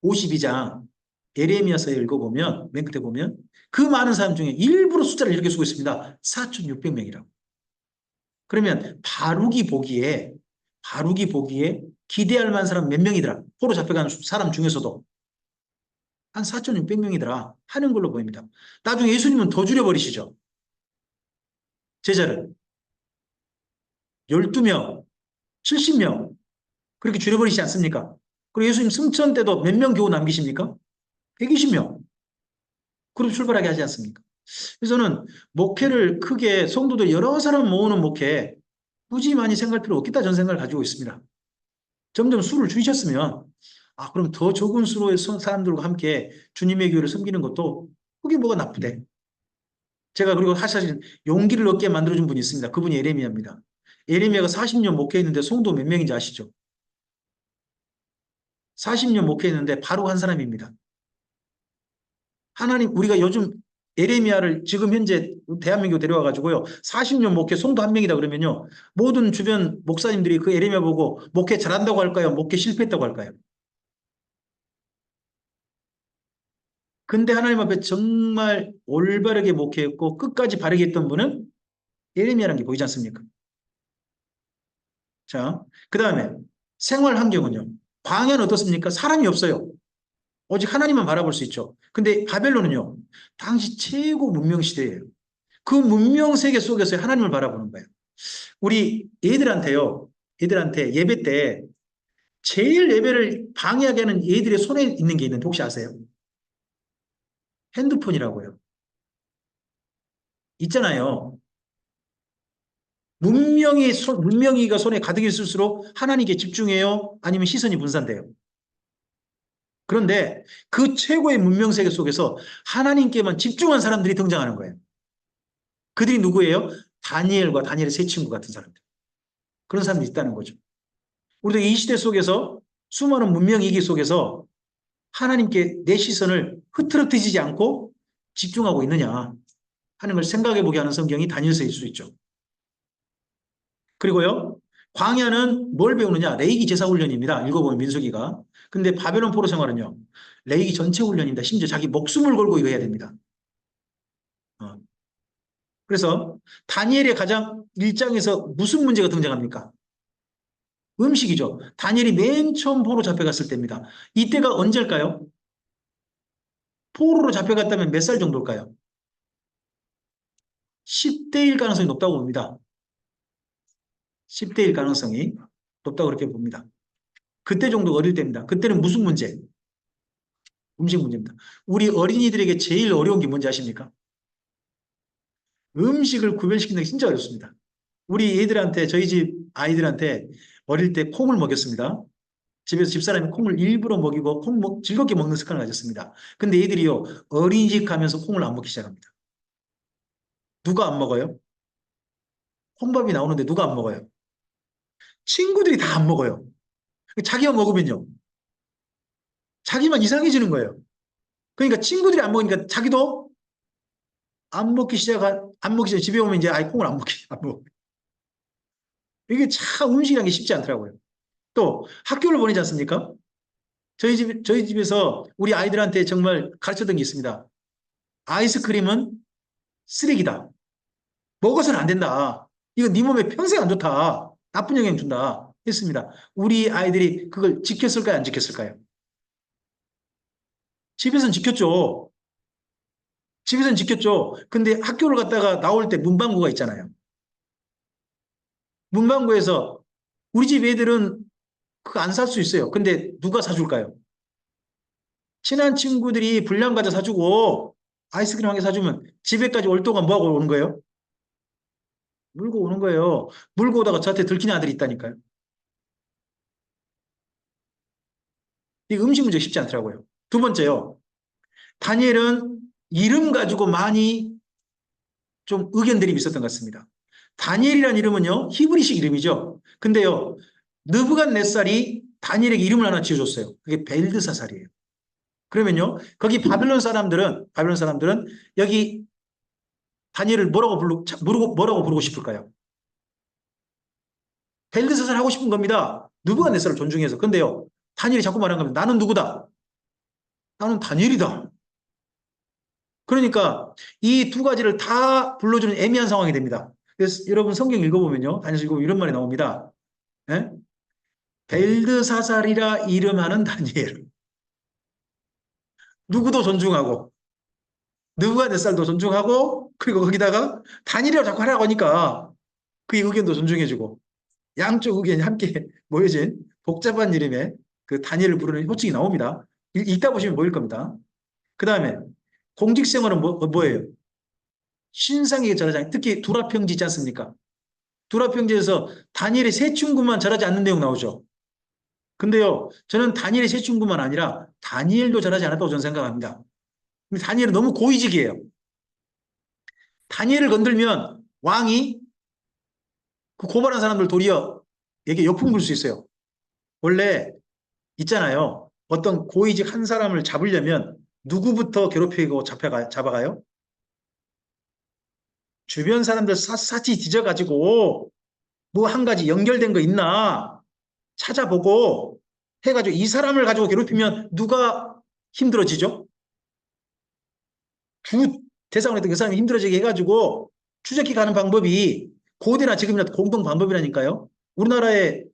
52장 에레미야서에 읽어보면 맨 끝에 보면 그 많은 사람 중에 일부러 숫자를 이렇게 쓰고 있습니다. 4,600명이라고. 그러면 바룩이 보기에 기대할 만한 사람 몇 명이더라. 포로 잡혀간 사람 중에서도 한 4,600명이더라 하는 걸로 보입니다. 나중에 예수님은 더 줄여버리시죠. 제자를 12명, 70명 그렇게 줄여버리시지 않습니까? 그리고 예수님 승천 때도 몇 명 겨우 남기십니까? 120명. 그룹 출발하게 하지 않습니까? 그래서 저는 목회를 크게 성도들 여러 사람 모으는 목회 굳이 많이 생각할 필요 없겠다 저는 생각을 가지고 있습니다. 점점 수를 줄이셨으면 그럼 더 적은 수로의 사람들과 함께 주님의 교회를 섬기는 것도 그게 뭐가 나쁘대. 제가 그리고 사실 용기를 얻게 만들어준 분이 있습니다. 그분이 에레미야입니다. 에레미야가 40년 목회했는데 성도 몇 명인지 아시죠? 40년 목회했는데 바로 한 사람입니다. 하나님 우리가 요즘 에레미야를 지금 현재 대한민국 데려와 가지고요. 40년 목회 성도 한 명이다 그러면요. 모든 주변 목사님들이 그 에레미야 보고 목회 잘한다고 할까요? 목회 실패했다고 할까요? 근데 하나님 앞에 정말 올바르게 목회했고 끝까지 바르게 했던 분은 예레미야라는 게 보이지 않습니까? 자, 그 다음에 생활 환경은요. 광야는 어떻습니까? 사람이 없어요. 오직 하나님만 바라볼 수 있죠. 근데 바벨론은요. 당시 최고 문명 시대예요. 그 문명 세계 속에서 하나님을 바라보는 거예요. 우리 애들한테 예배 때 제일 예배를 방해하게 하는 애들의 손에 있는 게 있는데 혹시 아세요? 핸드폰이라고요. 있잖아요. 문명이가 손에 가득 있을수록 하나님께 집중해요? 아니면 시선이 분산돼요? 그런데 그 최고의 문명 세계 속에서 하나님께만 집중한 사람들이 등장하는 거예요. 그들이 누구예요? 다니엘과 다니엘의 세 친구 같은 사람들. 그런 사람들이 있다는 거죠. 우리도 이 시대 속에서 수많은 문명이기 속에서 하나님께 내 시선을 흐트러뜨리지 않고 집중하고 있느냐 하는 걸 생각해 보게 하는 성경이 다니엘서일 수 있죠. 그리고요, 광야는 뭘 배우느냐? 레이기 제사 훈련입니다. 읽어보면 민수기가. 근데 바벨론 포로 생활은요, 레이기 전체 훈련입니다. 심지어 자기 목숨을 걸고 이거 해야 됩니다. 그래서 다니엘의 가장 1장에서 무슨 문제가 등장합니까? 음식이죠. 다니엘이 맨 처음 포로 잡혀갔을 때입니다. 이때가 언제일까요? 포로로 잡혀갔다면 몇 살 정도일까요? 10대일 가능성이 높다고 봅니다. 10대일 가능성이 높다고 그렇게 봅니다. 그때 정도 어릴 때입니다. 그때는 무슨 문제? 음식 문제입니다. 우리 어린이들에게 제일 어려운 게 뭔지 아십니까? 음식을 구별시키는 게 진짜 어렵습니다. 우리 애들한테, 저희 집 아이들한테 어릴 때 콩을 먹였습니다. 집에서 집사람이 콩을 일부러 먹이고 즐겁게 먹는 습관을 가졌습니다. 근데 애들이요, 어린이집 가면서 콩을 안 먹기 시작합니다. 누가 안 먹어요? 콩밥이 나오는데 누가 안 먹어요? 친구들이 다 안 먹어요. 자기가 먹으면요. 자기만 이상해지는 거예요. 그러니까 친구들이 안 먹으니까 자기도 안 먹기 전에 집에 오면 이제 아예 콩을 안 먹어. 이게 참 음식이라는 게 쉽지 않더라고요. 또 학교를 보내지 않습니까? 저희 집에서 우리 아이들한테 정말 가르쳤던 게 있습니다. 아이스크림은 쓰레기다. 먹어서는 안 된다. 이거 네 몸에 평생 안 좋다. 나쁜 영향 준다. 했습니다. 우리 아이들이 그걸 지켰을까요? 안 지켰을까요? 집에서는 지켰죠. 집에서는 지켰죠. 근데 학교를 갔다가 나올 때 문방구가 있잖아요. 문방구에서 우리 집 애들은 그거 안 살 수 있어요. 근데 누가 사줄까요? 친한 친구들이 불량 과자 사주고 아이스크림 한 개 사주면 집에까지 올 동안 뭐하고 오는 거예요? 물고 오는 거예요. 물고 오다가 저한테 들킨 아들이 있다니까요. 이 음식 문제 쉽지 않더라고요. 두 번째요. 다니엘은 이름 가지고 많이 좀 의견들이 있었던 것 같습니다. 다니엘이라는 이름은요, 히브리식 이름이죠. 근데요, 느부갓네살이 다니엘에게 이름을 하나 지어줬어요. 그게 벨드사살이에요. 그러면요, 거기 바빌론 사람들은 여기 다니엘을 뭐라고 부르고 싶을까요? 벨드사살 하고 싶은 겁니다. 느부갓네살을 존중해서. 근데요, 다니엘이 자꾸 말하는 겁니다. 나는 누구다? 나는 다니엘이다. 그러니까 이 두 가지를 다 불러주는 애매한 상황이 됩니다. 그래서 여러분 성경 읽어보면요. 다니엘서 읽어보면 이런 말이 나옵니다. 예? 벨드사살이라 이름하는 다니엘. 누구도 존중하고 느부갓네살도 존중하고 그리고 거기다가 다니엘이라고 자꾸 하라고 하니까 그의 의견도 존중해주고 양쪽 의견이 함께 모여진 복잡한 이름의 그 다니엘을 부르는 호칭이 나옵니다. 읽다 보시면 보일 겁니다. 그 다음에 공직 생활은 뭐예요? 신상에게 절하지 않 특히 두라평지 있지 않습니까? 두라평지에서 다니엘의 세 친구만 절하지 않는 내용 나오죠. 근데요, 저는 다니엘의 세 친구만 아니라 다니엘도 절하지 않았다고 저는 생각합니다. 근데 다니엘은 너무 고위직이에요. 다니엘을 건들면 왕이 그 고발한 사람들 도리어 에게 역풍 불 수 있어요. 원래 있잖아요. 어떤 고위직 한 사람을 잡으려면 누구부터 괴롭히고 잡아가요? 주변 사람들 샅샅이 뒤져가지고 뭐 한 가지 연결된 거 있나 찾아보고 해가지고 이 사람을 가지고 괴롭히면 누가 힘들어지죠? 두 대상으로 했던 그 사람이 힘들어지게 해가지고 추적해 가는 방법이 고대나 지금이나 공동 방법이라니까요. 우리나라의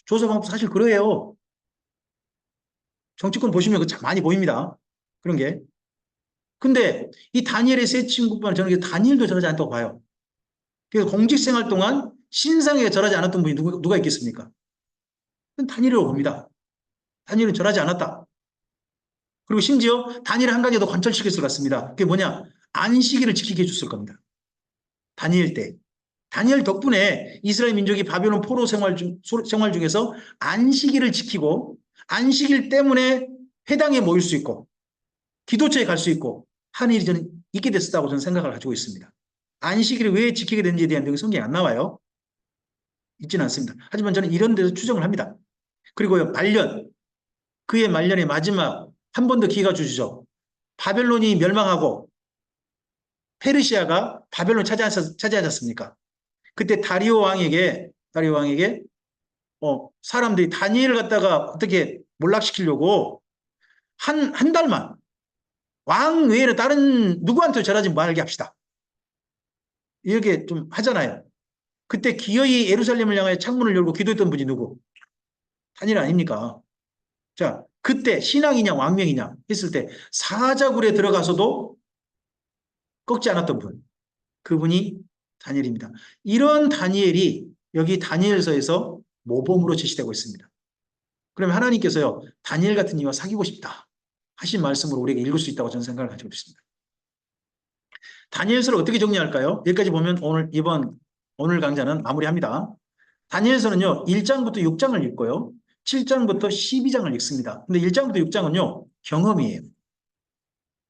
조사 방법 사실 그래요. 정치권 보시면 그 참 많이 보입니다. 그런 게. 근데 이 다니엘의 세 친구만 저는 다니엘도 저러지 않다고 봐요. 그래서 공직 생활 동안 신상에 절하지 않았던 분이 누가 있겠습니까? 그건 다니엘이라고 봅니다. 다니엘은 절하지 않았다. 그리고 심지어 다니엘 한 가지 더 관철시켰을 것 같습니다. 그게 뭐냐? 안식일을 지키게 해줬을 겁니다. 다니엘 때. 다니엘 덕분에 이스라엘 민족이 바벨론 포로 생활 중에서 안식일을 지키고 안식일 때문에 회당에 모일 수 있고 기도처에 갈 수 있고 하는 일이 저는 있게 됐었다고 저는 생각을 가지고 있습니다. 안식일을 왜 지키게 되는지에 대한 내용이 성경에 안 나와요. 있지는 않습니다. 하지만 저는 이런 데서 추정을 합니다. 그리고요, 말년. 그의 말년의 마지막 한 번 더 기회가 주시죠. 바벨론이 멸망하고 페르시아가 바벨론 차지하셨습니까? 그때 다리오 왕에게 사람들이 다니엘을 갖다가 어떻게 몰락시키려고 한 달만 왕 외에는 다른 누구한테 절하지 말게 합시다. 이렇게 좀 하잖아요. 그때 기어이 예루살렘을 향해 창문을 열고 기도했던 분이 누구? 다니엘 아닙니까? 자, 그때 신앙이냐 왕명이냐 했을 때 사자굴에 들어가서도 꺾지 않았던 분. 그분이 다니엘입니다. 이런 다니엘이 여기 다니엘서에서 모범으로 제시되고 있습니다. 그러면 하나님께서요, 다니엘 같은 이와 사귀고 싶다 하신 말씀으로 우리에게 읽을 수 있다고 저는 생각을 가지고 있습니다. 다니엘서를 어떻게 정리할까요? 여기까지 보면 오늘 강좌는 마무리합니다. 다니엘서는요, 1장부터 6장을 읽고요, 7장부터 12장을 읽습니다. 근데 1장부터 6장은요, 경험이에요.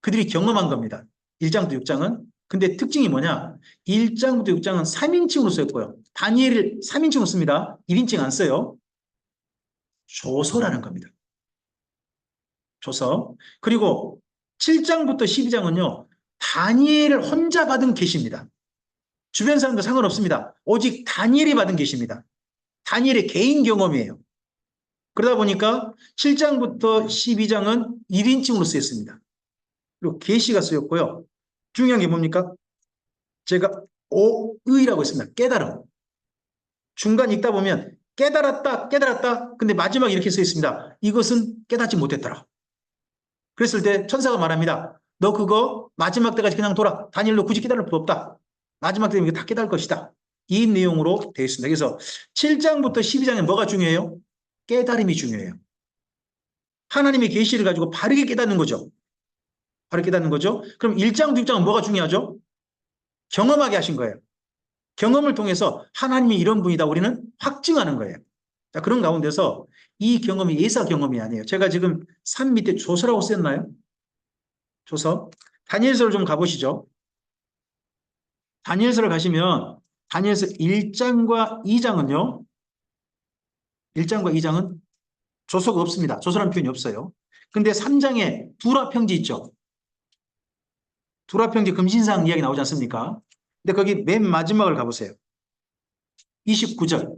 그들이 경험한 겁니다. 1장부터 6장은. 근데 특징이 뭐냐? 1장부터 6장은 3인칭으로 쓰였고요. 다니엘을 3인칭으로 씁니다. 1인칭 안 써요. 조서라는 겁니다. 조서. 그리고 7장부터 12장은요. 다니엘을 혼자 받은 계시입니다. 주변 사람도 상관없습니다. 오직 다니엘이 받은 계시입니다. 다니엘의 개인 경험이에요. 그러다 보니까 7장부터 12장은 1인칭으로 쓰였습니다. 그리고 계시가 쓰였고요. 중요한 게 뭡니까? 제가 오의라고 있습니다. 깨달음. 중간 읽다 보면 깨달았다, 깨달았다. 근데 마지막에 이렇게 써 있습니다. 이것은 깨닫지 못했더라. 그랬을 때 천사가 말합니다. 너 그거 마지막 때까지 그냥 돌아. 다니엘 너 굳이 깨달을 필요 없다. 마지막 때면 이거 다 깨달을 것이다. 이 내용으로 되어 있습니다. 그래서 7장부터 12장에 뭐가 중요해요? 깨달음이 중요해요. 하나님의 계시를 가지고 바르게 깨닫는 거죠. 바르게 깨닫는 거죠. 그럼 1장, 2장은 뭐가 중요하죠? 경험하게 하신 거예요. 경험을 통해서 하나님이 이런 분이다 우리는 확증하는 거예요. 자, 그런 가운데서 이 경험이 예사 경험이 아니에요. 제가 지금 산 밑에 조서라고 썼나요? 조서. 다니엘서를 좀 가보시죠. 다니엘서를 가시면 다니엘서 1장과 2장은요. 1장과 2장은 조서가 없습니다. 조서라는 표현이 없어요. 근데 3장에 두라평지 있죠. 두라평지 금신상 이야기 나오지 않습니까? 근데 거기 맨 마지막을 가보세요. 29절.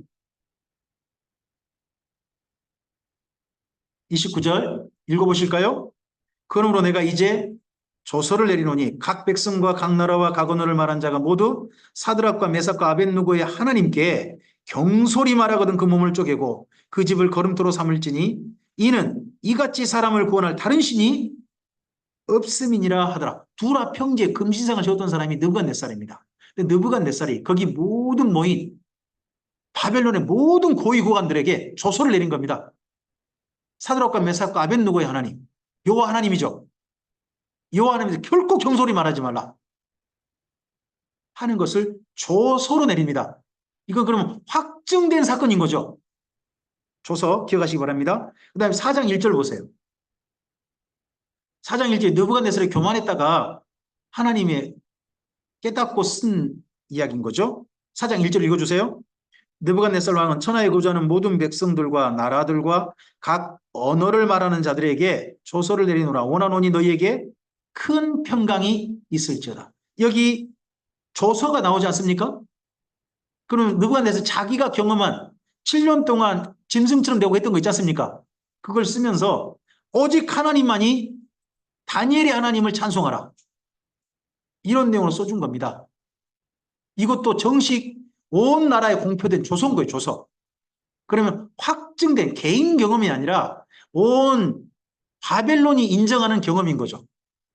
29절 읽어보실까요? 그러므로 내가 이제 조서를 내리노니 각 백성과 각 나라와 각 언어를 말한 자가 모두 사드락과 메삭과 아벳누고의 하나님께 경솔히 말하거든 그 몸을 쪼개고 그 집을 거름토로 삼을지니 이는 이같이 사람을 구원할 다른 신이 없음이니라 하더라. 두라 평지에 금신상을 세웠던 사람이 느부갓네살입니다. 근데 느부갓네살이 거기 모든 모인 바벨론의 모든 고위 고관들에게 조서를 내린 겁니다. 사드락과 메삭과 아벳누고의 하나님, 여호와 하나님이죠. 여호와 하나님께서 결코 경솔히 말하지 말라 하는 것을 조서로 내립니다. 이건 그러면 확증된 사건인 거죠. 조서 기억하시기 바랍니다. 그 다음에 4장 1절 보세요. 4장 1절에 느부갓네살이 교만했다가 하나님의 깨닫고 쓴 이야기인 거죠. 4장 1절 읽어주세요. 느부갓네살 왕은 천하에 거주하는 모든 백성들과 나라들과 각 언어를 말하는 자들에게 조서를 내리노라. 원하노니 너희에게 큰 평강이 있을지어다. 여기 조서가 나오지 않습니까? 그럼 느부갓네살 자기가 경험한 7년 동안 짐승처럼 되고 했던 거 있지 않습니까? 그걸 쓰면서 오직 하나님만이 다니엘의 하나님을 찬송하라. 이런 내용으로 써준 겁니다. 이것도 정식 온 나라에 공표된 조서인 거예요. 조서. 그러면 확증된 개인 경험이 아니라 온 바벨론이 인정하는 경험인 거죠.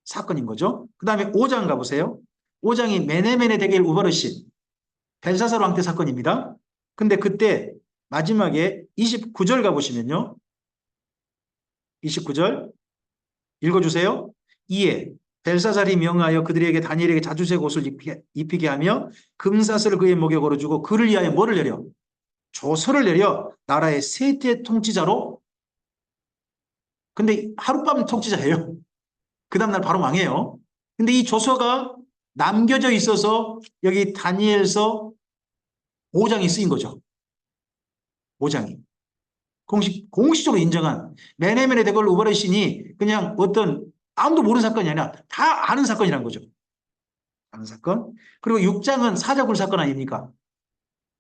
사건인 거죠. 그 다음에 5장 가보세요. 5장이 메네메네 대겔 우바르신 벨사살 왕때 사건입니다. 근데 그때 마지막에 29절 가보시면요. 29절 읽어주세요. 이에 벨사살이 명하여 그들에게 다니엘에게 자주색 옷을 입히게 하며 금사슬을 그의 목에 걸어주고 그를 위하여 뭐를 내려? 조서를 내려 나라의 셋째 통치자로. 근데 하룻밤 통치자예요. 그 다음날 바로 망해요. 근데 이 조서가 남겨져 있어서 여기 다니엘서 5장이 쓰인 거죠. 5장이. 공식적으로 인정한 메네메네 대궐 우바르신이 그냥 어떤 아무도 모르는 사건이 아니라 다 아는 사건이란 거죠. 아는 사건. 그리고 6장은 사자굴 사건 아닙니까?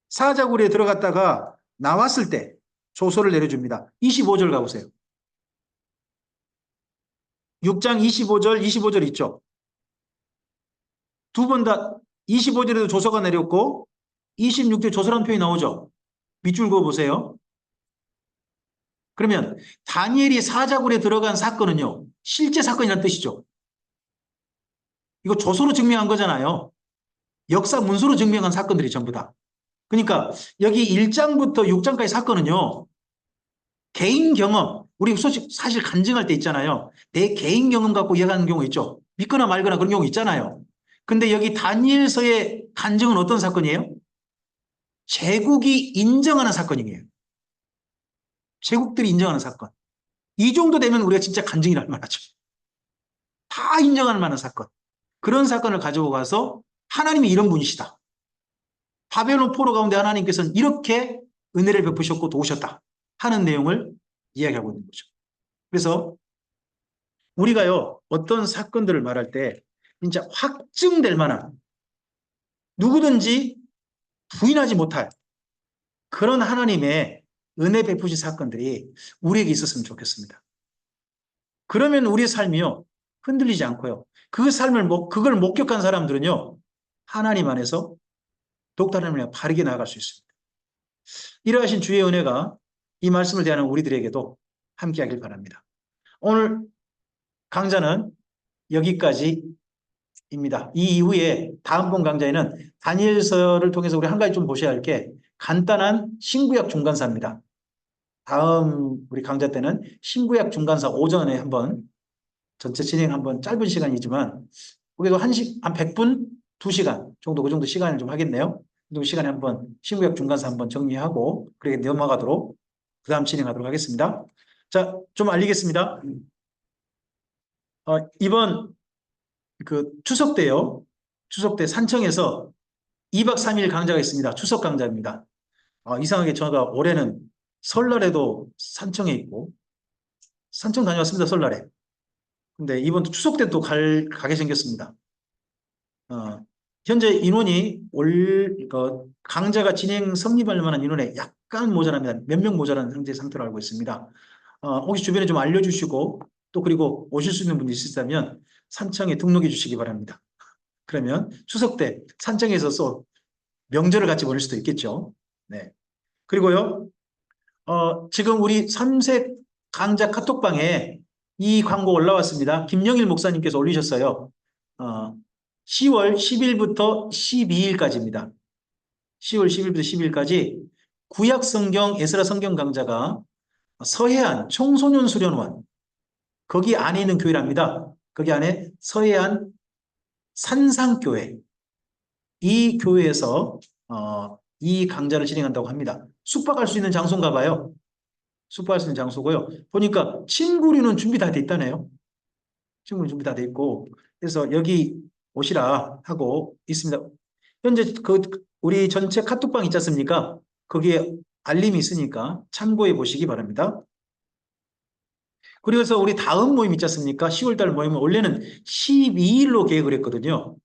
사자굴에 들어갔다가 나왔을 때 조서를 내려줍니다. 25절 가보세요. 6장 25절 있죠. 두 번 다 25절에도 조서가 내렸고 26절 조서라는 표현이 나오죠. 밑줄 그어보세요. 그러면 다니엘이 사자굴에 들어간 사건은요. 실제 사건이라는 뜻이죠. 이거 조서로 증명한 거잖아요. 역사 문서로 증명한 사건들이 전부 다. 그러니까 여기 1장부터 6장까지 사건은요. 개인 경험, 우리 사실 간증할 때 있잖아요. 내 개인 경험 갖고 이야기하는 경우 있죠. 믿거나 말거나 그런 경우 있잖아요. 근데 여기 다니엘서의 간증은 어떤 사건이에요? 제국이 인정하는 사건이에요. 제국들이 인정하는 사건. 이 정도 되면 우리가 진짜 간증이랄 만하죠. 다 인정할 만한 사건. 그런 사건을 가지고 가서 하나님이 이런 분이시다. 바벨론 포로 가운데 하나님께서는 이렇게 은혜를 베푸셨고 도우셨다 하는 내용을 이야기하고 있는 거죠. 그래서 우리가요 어떤 사건들을 말할 때 진짜 확증될 만한 누구든지 부인하지 못할 그런 하나님의 은혜 베푸신 사건들이 우리에게 있었으면 좋겠습니다. 그러면 우리의 삶이요 흔들리지 않고요. 그 삶을 그걸 목격한 사람들은요 하나님 안에서 더욱더 하나님을 바르게 나아갈 수 있습니다. 이러하신 주의 은혜가 이 말씀을 대하는 우리들에게도 함께하길 바랍니다. 오늘 강좌는 여기까지입니다. 이 이후에 다음번 강좌에는 다니엘서를 통해서 우리 한 가지 좀 보셔야 할 게 간단한 신구약 중간사입니다. 다음 우리 강좌 때는 신구약 중간사 오전에 한번 전체 진행 한번 짧은 시간이지만 그래도 한 100분, 2시간 정도 그 정도 시간을 좀 하겠네요. 그 정도 시간에 한번 신구약 중간사 한번 정리하고 그렇게 넘어가도록 그 다음 진행하도록 하겠습니다. 자, 좀 알리겠습니다. 이번 그 추석 때요. 추석 때 산청에서 2박 3일 강좌가 있습니다. 추석 강좌입니다. 이상하게 제가 올해는 설날에도 산청에 있고 산청 다녀왔습니다. 설날에. 근데 이번 추석 때 또 가게 생겼습니다. 현재 인원이 강좌가 성립할 만한 인원에 약간 모자랍니다. 몇 명 모자란 현재 상태로 알고 있습니다. 혹시 주변에 좀 알려주시고 또 그리고 오실 수 있는 분이 있으시다면 산청에 등록해 주시기 바랍니다. 그러면 추석 때 산청에서 또 명절을 같이 보낼 수도 있겠죠. 네. 그리고요, 지금 우리 삼색 강좌 카톡방에 이 광고 올라왔습니다. 김영일 목사님께서 올리셨어요. 10월 10일부터 12일까지입니다. 10월 10일부터 12일까지 구약 성경 에스라 성경 강좌가 서해안 청소년 수련원 거기 안에 있는 교회랍니다. 거기 안에 서해안 산상교회 이 교회에서 이 강좌를 진행한다고 합니다. 숙박할 수 있는 장소인가 봐요. 숙박할 수 있는 장소고요. 보니까 침구류는 준비 다 돼 있다네요. 침구류 준비 다 돼 있고 그래서 여기 오시라 하고 있습니다. 현재 우리 전체 카톡방 있지 않습니까? 거기에 알림이 있으니까 참고해 보시기 바랍니다. 그래서 우리 다음 모임 있지 않습니까? 10월달 모임은 원래는 12일로 계획을 했거든요.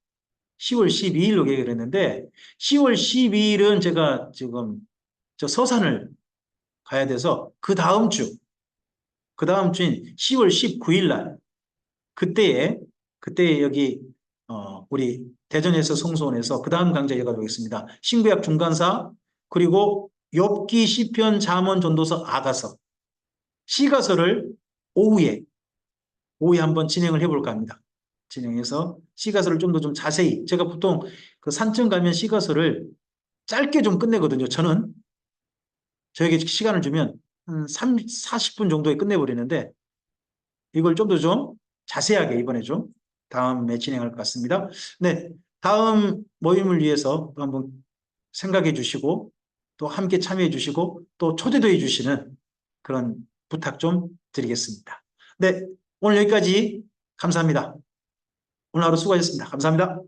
10월 12일로 계획을 했는데 10월 12일은 제가 지금 저 서산을 가야 돼서 그 다음 주인 10월 19일 날 그때에 여기 우리 대전에서 성수원에서 그 다음 강좌 이어가도록 하겠습니다. 신구약 중간사 그리고 욥기 시편 잠언 전도서 아가서 시가서를 오후에 한번 진행을 해볼까 합니다. 진행해서 시가서를 좀 더 좀 자세히 제가 보통 그 산청 가면 시가서를 짧게 좀 끝내거든요. 저에게 시간을 주면 한 40분 정도에 끝내버리는데 이걸 좀 더 좀 자세하게 이번에 좀 다음에 진행할 것 같습니다. 네, 다음 모임을 위해서 또 한번 생각해 주시고 또 함께 참여해 주시고 또 초대도 해 주시는 그런 부탁 좀 드리겠습니다. 네, 오늘 여기까지 감사합니다. 오늘 하루 수고하셨습니다. 감사합니다.